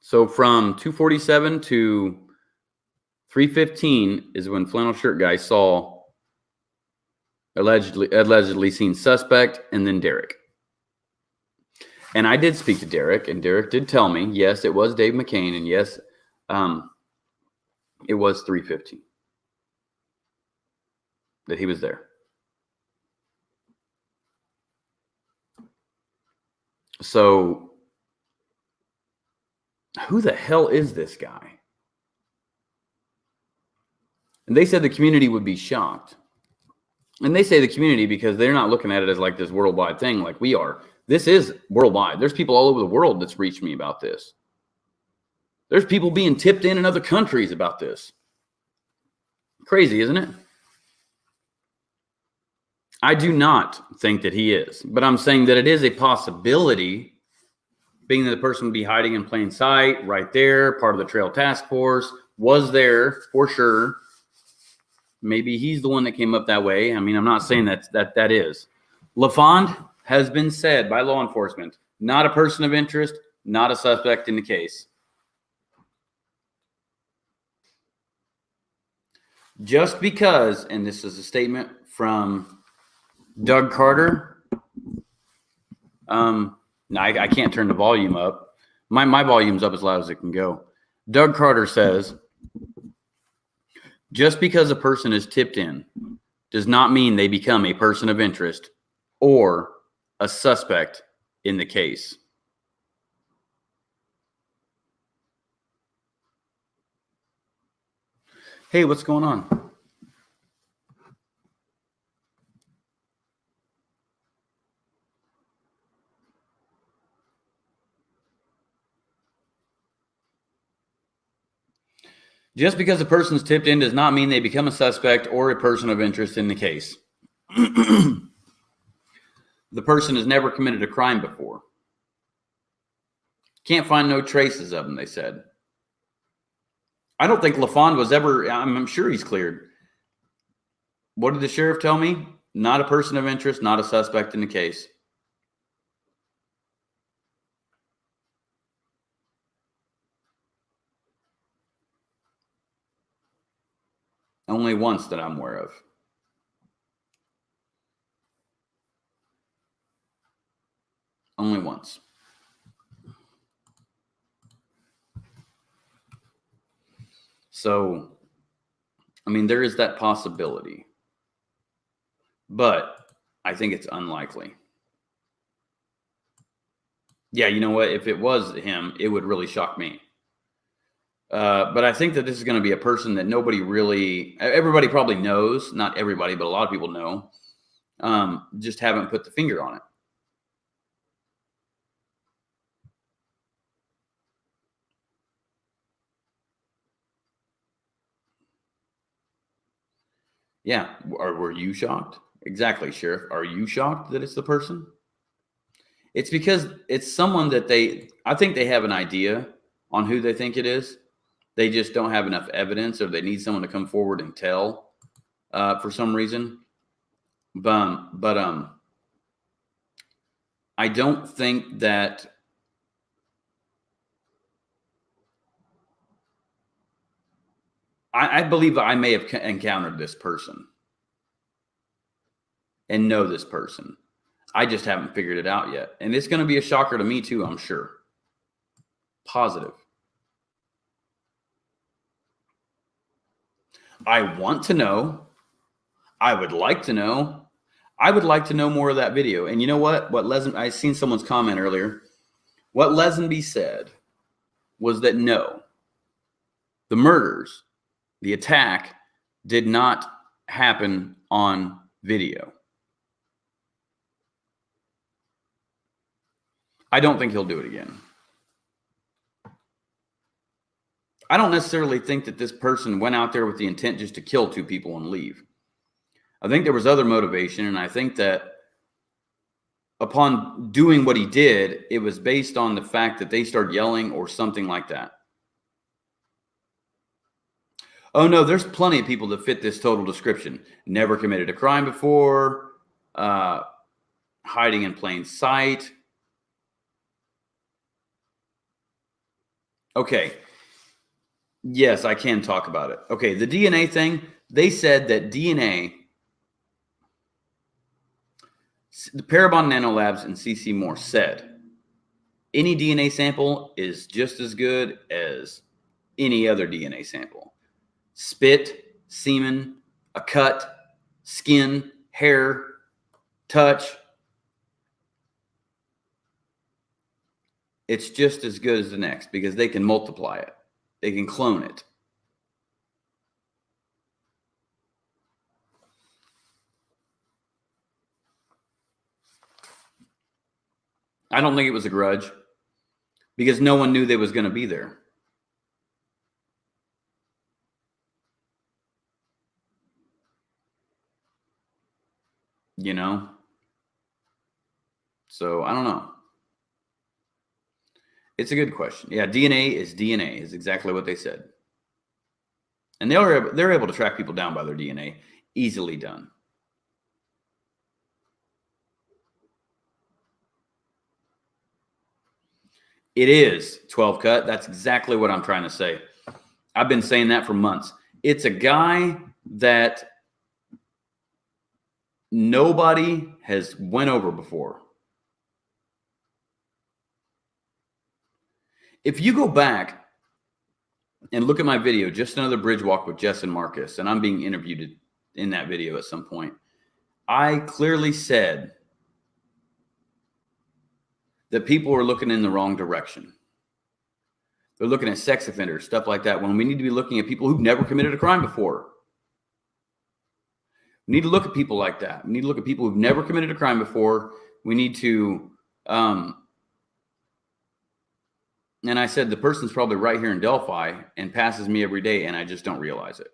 So from 247 to 315 is when flannel shirt guy saw allegedly seen suspect and then Derek. And I did speak to Derek, and Derek did tell me, yes, it was Dave McCain, and yes, it was 315 that he was there. So who the hell is this guy? And they said the community would be shocked. And they say the community because they're not looking at it as like this worldwide thing like we are. This is worldwide. There's people all over the world that's reached me about this. There's people being tipped in other countries about this. Crazy, isn't it? I do not think that he is, but I'm saying that it is a possibility, being that the person would be hiding in plain sight right there, part of the trail task force, was there for sure. Maybe he's the one that came up that way. I mean, I'm not saying that is. LaFond has been said by law enforcement, not a person of interest, not a suspect in the case. Just because, and this is a statement from Doug Carter. No, I can't turn the volume up. My volume's up as loud as it can go. Doug Carter says, just because a person is tipped in does not mean they become a person of interest or a suspect in the case. Hey, what's going on? Just because a person's tipped in does not mean they become a suspect or a person of interest in the case. The person has never committed a crime before. Can't find no traces of them, they said. I don't think LaFond was ever, I'm sure he's cleared. What did the sheriff tell me? Not a person of interest, not a suspect in the case. Only once that I'm aware of. Only once. So, I mean, there is that possibility. But I think it's unlikely. Yeah, you know what? If it was him, it would really shock me. But I think that this is going to be a person that nobody really, everybody probably knows, not everybody, but a lot of people know, just haven't put the finger on it. Yeah. Were you shocked? Exactly, Sheriff. Are you shocked that it's the person? It's because it's someone that I think they have an idea on who they think it is. They just don't have enough evidence, or they need someone to come forward and tell for some reason. But I don't think that I believe I may have encountered this person and know this person. I just haven't figured it out yet. And it's going to be a shocker to me too, I'm sure. Positive. I want to know. I would like to know. I would like to know more of that video. And you know what? I seen someone's comment earlier. What Lesenby said was that no, the murders, the attack did not happen on video. I don't think he'll do it again. I don't necessarily think that this person went out there with the intent just to kill two people and leave. I think there was other motivation, and I think that upon doing what he did, it was based on the fact that they started yelling or something like that. Oh no, there's plenty of people that fit this total description. Never committed a crime before, hiding in plain sight. Okay. Yes, I can talk about it. Okay, the DNA thing, they said that DNA, the Parabon Nanolabs and CC Moore said, any DNA sample is just as good as any other DNA sample. Spit, semen, a cut, skin, hair, touch. It's just as good as the next because they can multiply it. They can clone it. I don't think it was a grudge because no one knew they was going to be there. You know? So I don't know. It's a good question. Yeah, DNA is exactly what they said. And they're able to track people down by their DNA. Easily done. It is 12 cut. That's exactly what I'm trying to say. I've been saying that for months. It's a guy that nobody has went over before. If you go back and look at my video, Just Another Bridge Walk with Jess and Marcus, and I'm being interviewed in that video at some point, I clearly said that people are looking in the wrong direction. They're looking at sex offenders, stuff like that, when we need to be looking at people who've never committed a crime before. We need to look at people like that. We need to look at people who've never committed a crime before. We need to And I said, the person's probably right here in Delphi and passes me every day, and I just don't realize it.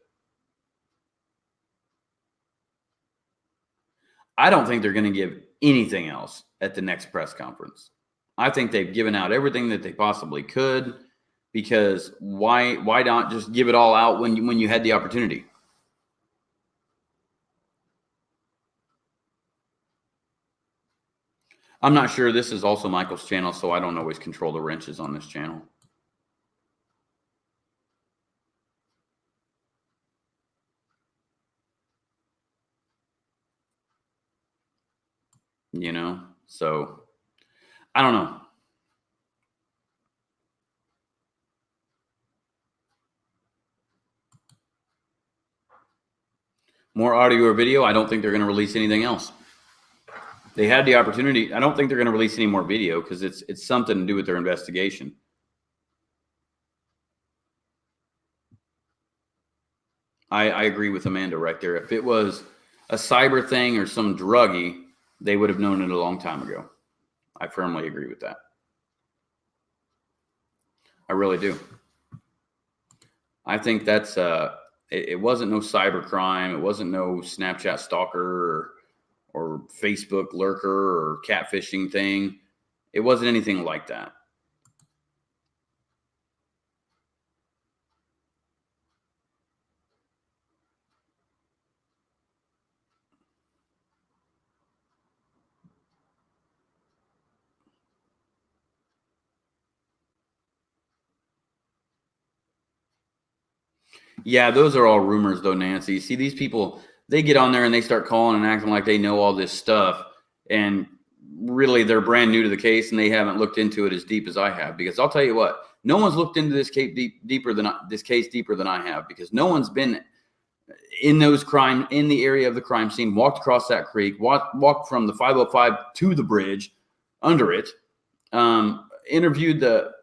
I don't think they're going to give anything else at the next press conference. I think they've given out everything that they possibly could, because why not just give it all out when you had the opportunity? I'm not sure. This is also Michael's channel, so I don't always control the wrenches on this channel. You know, so I don't know. More audio or video. I don't think they're going to release anything else. They had the opportunity. I don't think they're going to release any more video because it's something to do with their investigation. I agree with Amanda right there. If it was a cyber thing or some druggie, they would have known it a long time ago. I firmly agree with that. I really do. I think that's it wasn't no cyber crime. It wasn't no Snapchat stalker or Facebook lurker or catfishing thing. It wasn't anything like that. Yeah, those are all rumors, though, Nancy. See, these people, they get on there and they start calling and acting like they know all this stuff. And really, they're brand new to the case and they haven't looked into it as deep as I have. Because I'll tell you what, no one's looked into this case deeper than I have. Because no one's been in the area of the crime scene, walked across that creek, walked from the 505 to the bridge, under it, interviewed the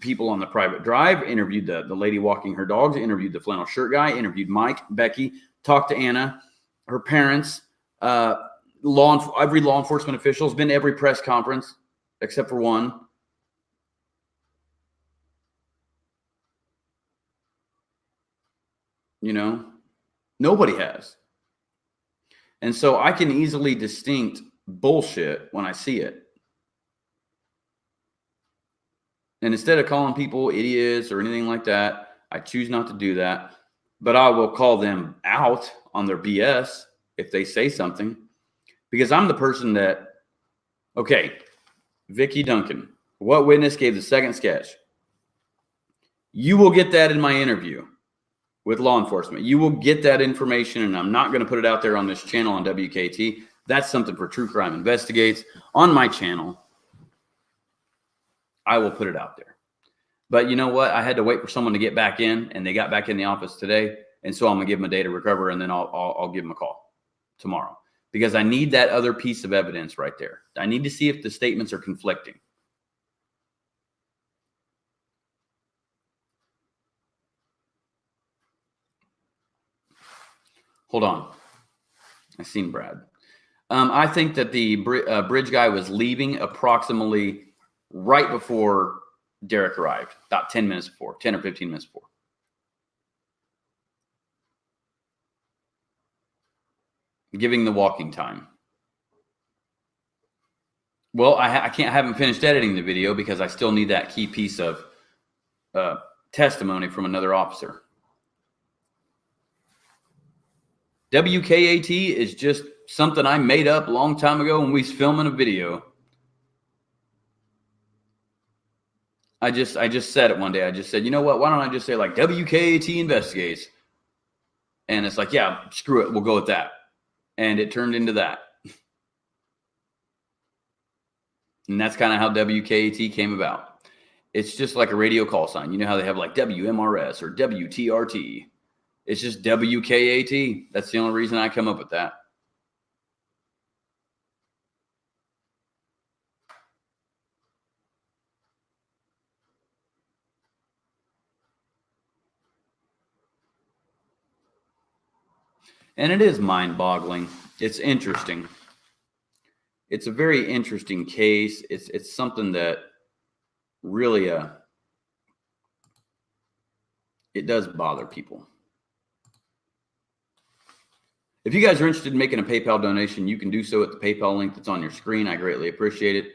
people on the private drive, interviewed the lady walking her dogs, interviewed the flannel shirt guy, interviewed Mike, Becky, talked to Anna, her parents, every law enforcement official has been to every press conference except for one. You know, nobody has. And so I can easily distinct bullshit when I see it. And instead of calling people idiots or anything like that, I choose not to do that. But I will call them out on their BS if they say something. Because I'm the person that, okay, Vicki Duncan, what witness gave the second sketch? You will get that in my interview with law enforcement. You will get that information, and I'm not going to put it out there on this channel on WKT. That's something for True Crime Investigates. On my channel, I will put it out there. But you know what? I had to wait for someone to get back in, and they got back in the office today. And so I'm going to give them a day to recover, and then I'll give them a call tomorrow. Because I need that other piece of evidence right there. I need to see if the statements are conflicting. Hold on. I seen Brad. I think that the bridge guy was leaving approximately right before Derek arrived, about 10 minutes before, 10 or 15 minutes before. Giving the walking time. Well, I haven't finished editing the video because I still need that key piece of testimony from another officer. WKAT is just something I made up a long time ago when we was filming a video. I just said it one day. I just said, you know what? Why don't I just say like WKAT investigates? And it's like, yeah, screw it. We'll go with that. And it turned into that. And that's kind of how WKAT came about. It's just like a radio call sign. You know how they have like WMRS or WTRT. It's just WKAT. That's the only reason I come up with that. And it is mind-boggling. It's interesting. It's a very interesting case. It's something that really It does bother people. If you guys are interested in making a PayPal donation, you can do so at the PayPal link that's on your screen. I greatly appreciate it.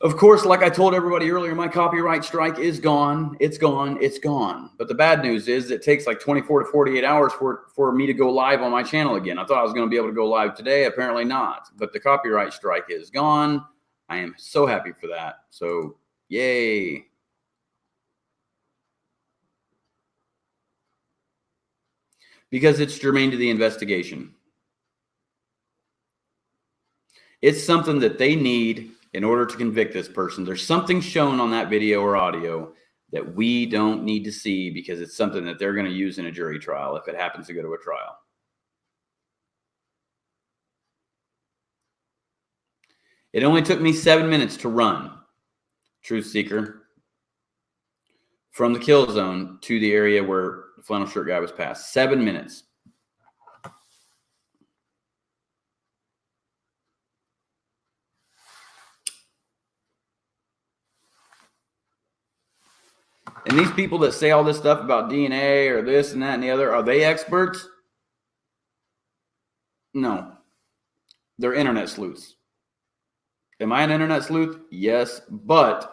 Of course, like I told everybody earlier, my copyright strike is gone. It's gone. It's gone. But the bad news is it takes like 24 to 48 hours for me to go live on my channel again. I thought I was going to be able to go live today. Apparently not. But the copyright strike is gone. I am so happy for that. So, yay. Because it's germane to the investigation. It's something that they need in order to convict this person. There's something shown on that video or audio that we don't need to see because it's something that they're going to use in a jury trial if it happens to go to a trial. It only took me 7 minutes to run, Truth Seeker, from the kill zone to the area where the flannel shirt guy was passed. 7 minutes. And these people that say all this stuff about DNA or this and that and the other, are they experts? No. They're internet sleuths. Am I an internet sleuth? Yes, but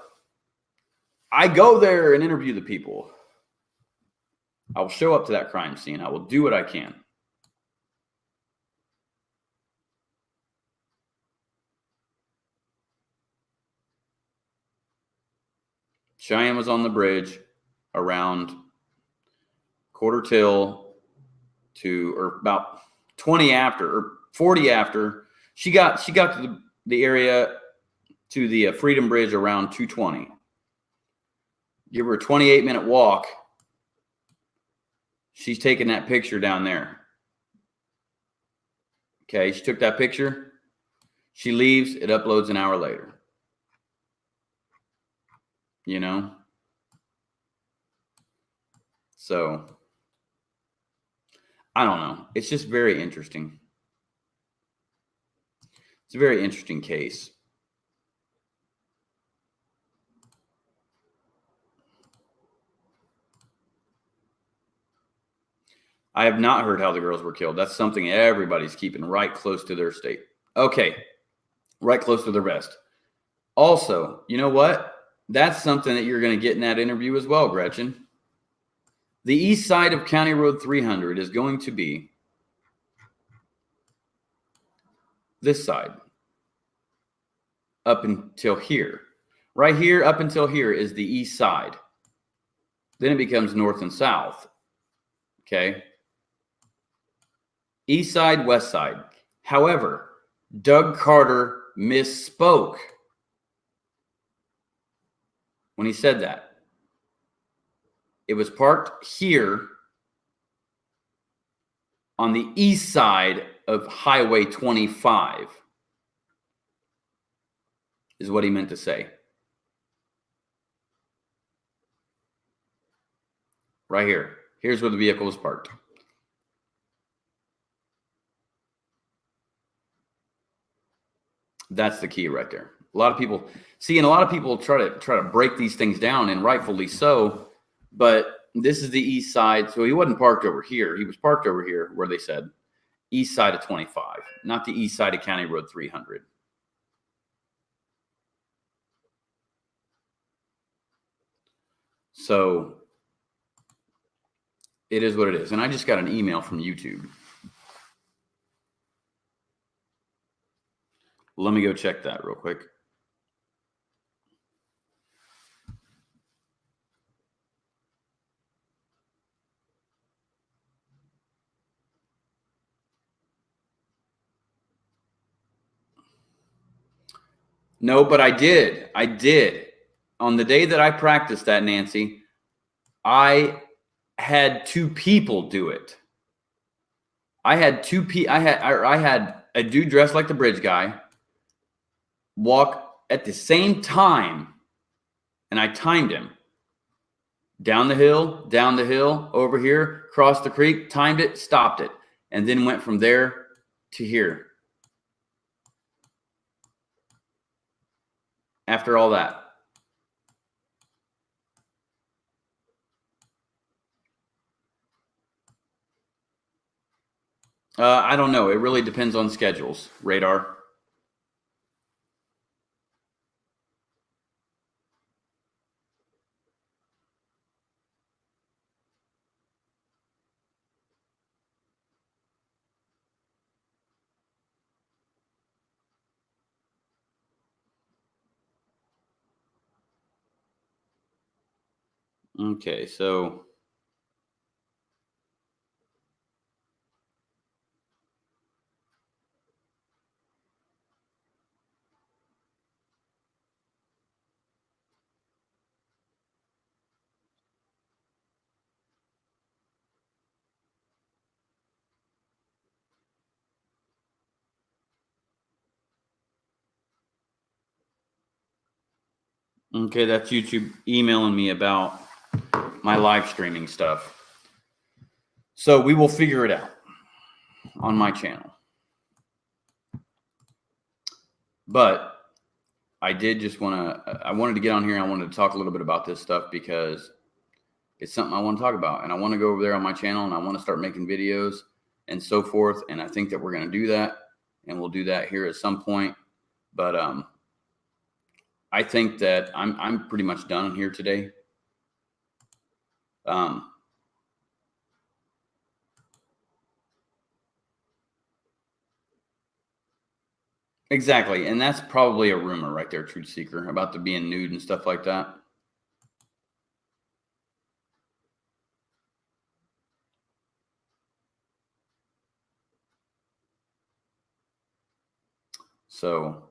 I go there and interview the people. I will show up to that crime scene. I will do what I can. Cheyenne was on the bridge around quarter till to, or about 20 after, or 40 after. She got to the area to the Freedom Bridge around 2:20. Give her a 28-minute walk. She's taking that picture down there. Okay, she took that picture. She leaves. It uploads an hour later. You know? So, I don't know. It's just very interesting. It's a very interesting case. I have not heard how the girls were killed. That's something everybody's keeping right close to their state. Okay, right close to their vest. Also, you know what? That's something that you're going to get in that interview as well, Gretchen. The east side of County Road 300 is going to be this side up until here. Right here up until here is the east side. Then it becomes north and south. Okay? East side, west side. However, Doug Carter misspoke when he said that. It was parked here on the east side of Highway 25, is what he meant to say. Right here. Here's where the vehicle was parked. That's the key right there. A lot of people see, and a lot of people try to break these things down, and rightfully so. But this is the east side, so he wasn't parked over here. He was parked over here, where they said east side of 25, not the east side of County Road 300. So it is what it is. And I just got an email from YouTube. Let me go check that real quick. No, but I did. I did. On the day that I practiced that, Nancy, I had 2 people do it. I had a dude dressed like the bridge guy walk at the same time, and I timed him. Down the hill, over here, crossed the creek, timed it, stopped it, and then went from there to here. After all that. I don't know. It really depends on schedules. Radar. Okay, so okay, that's YouTube emailing me about my live streaming stuff. So we will figure it out on my channel. But I did just I wanted to get on here and I wanted to talk a little bit about this stuff because it's something I want to talk about. And I want to go over there on my channel and I want to start making videos and so forth. And I think that we're going to do that. And we'll do that here at some point. But I think that I'm pretty much done here today. Exactly. And that's probably a rumor right there, Truth Seeker, about the being nude and stuff like that. So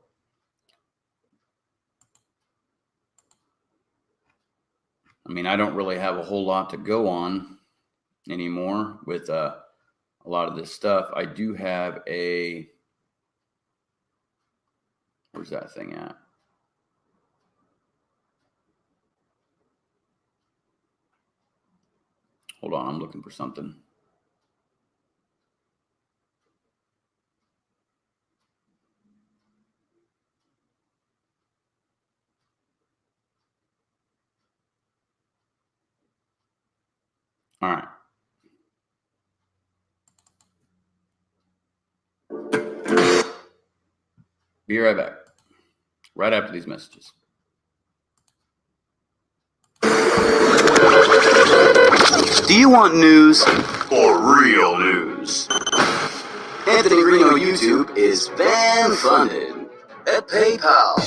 I mean, I don't really have a whole lot to go on anymore with a lot of this stuff. I do have a, where's that thing at? Hold on, I'm looking for something. All right. Be right back. Right after these messages. Do you want news or real news? Anthony Greeno YouTube is fan-funded at PayPal.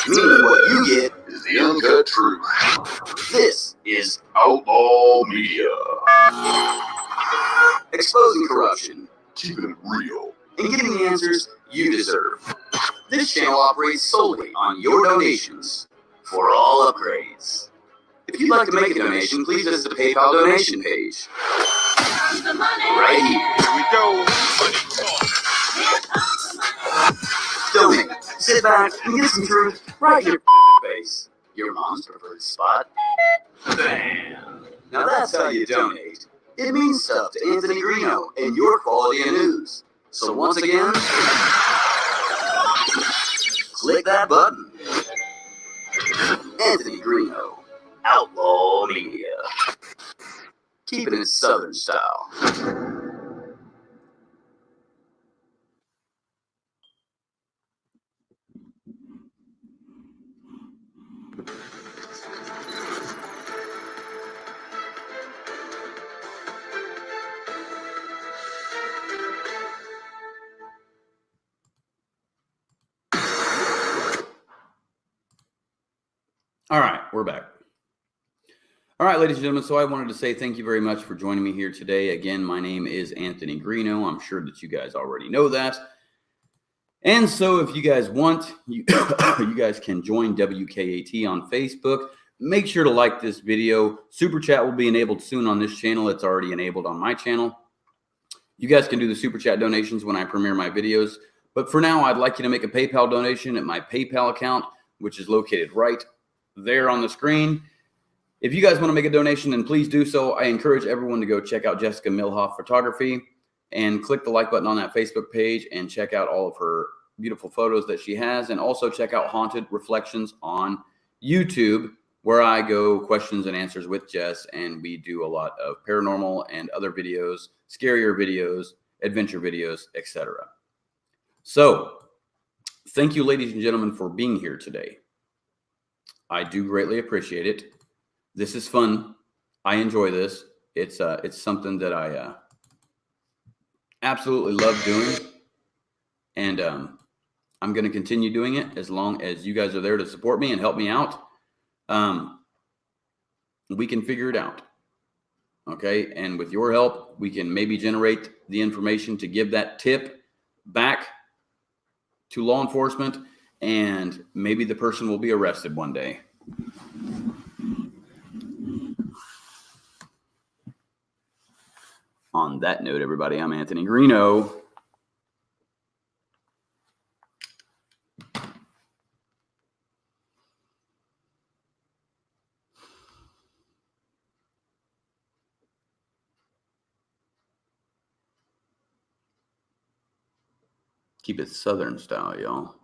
Meaning what you get is the uncut truth. This is Outlaw Media. Exposing corruption, keeping it real, and getting the answers you deserve. This channel operates solely on your donations for all upgrades. If you'd like to make a donation, please visit the PayPal donation page. Right here. Here we go. Donate. Sit back and get some truth right in your face. Your mom's preferred spot. Bam. Now that's how you donate. It means stuff to Anthony Greeno and your quality of news. So once again, click that button. Anthony Greeno, Outlaw Media. Keeping it Southern style. All right, we're back. All right, ladies and gentlemen, so I wanted to say thank you very much for joining me here today. Again, my name is Anthony Greeno. I'm sure that you guys already know that. And so if you guys want, you guys can join WKAT on Facebook. Make sure to like this video. Super Chat will be enabled soon on this channel. It's already enabled on my channel. You guys can do the Super Chat donations when I premiere my videos. But for now, I'd like you to make a PayPal donation at my PayPal account, which is located right there on the screen. If you guys want to make a donation, then please do so. I encourage everyone to go check out Jessica Milhoff Photography and click the like button on that Facebook page and check out all of her beautiful photos that she has. And also check out Haunted Reflections on YouTube, where I go questions and answers with Jess. And we do a lot of paranormal and other videos, scarier videos, adventure videos, etc. So thank you, ladies and gentlemen, for being here today. I do greatly appreciate it. This is fun. I enjoy this. It's something that I absolutely love doing, and I'm going to continue doing it as long as you guys are there to support me and help me out. We can figure it out. Okay. And with your help, we can maybe generate the information to give that tip back to law enforcement, and maybe the person will be arrested one day. On that note, everybody, I'm Anthony Greeno. Keep it Southern style, y'all.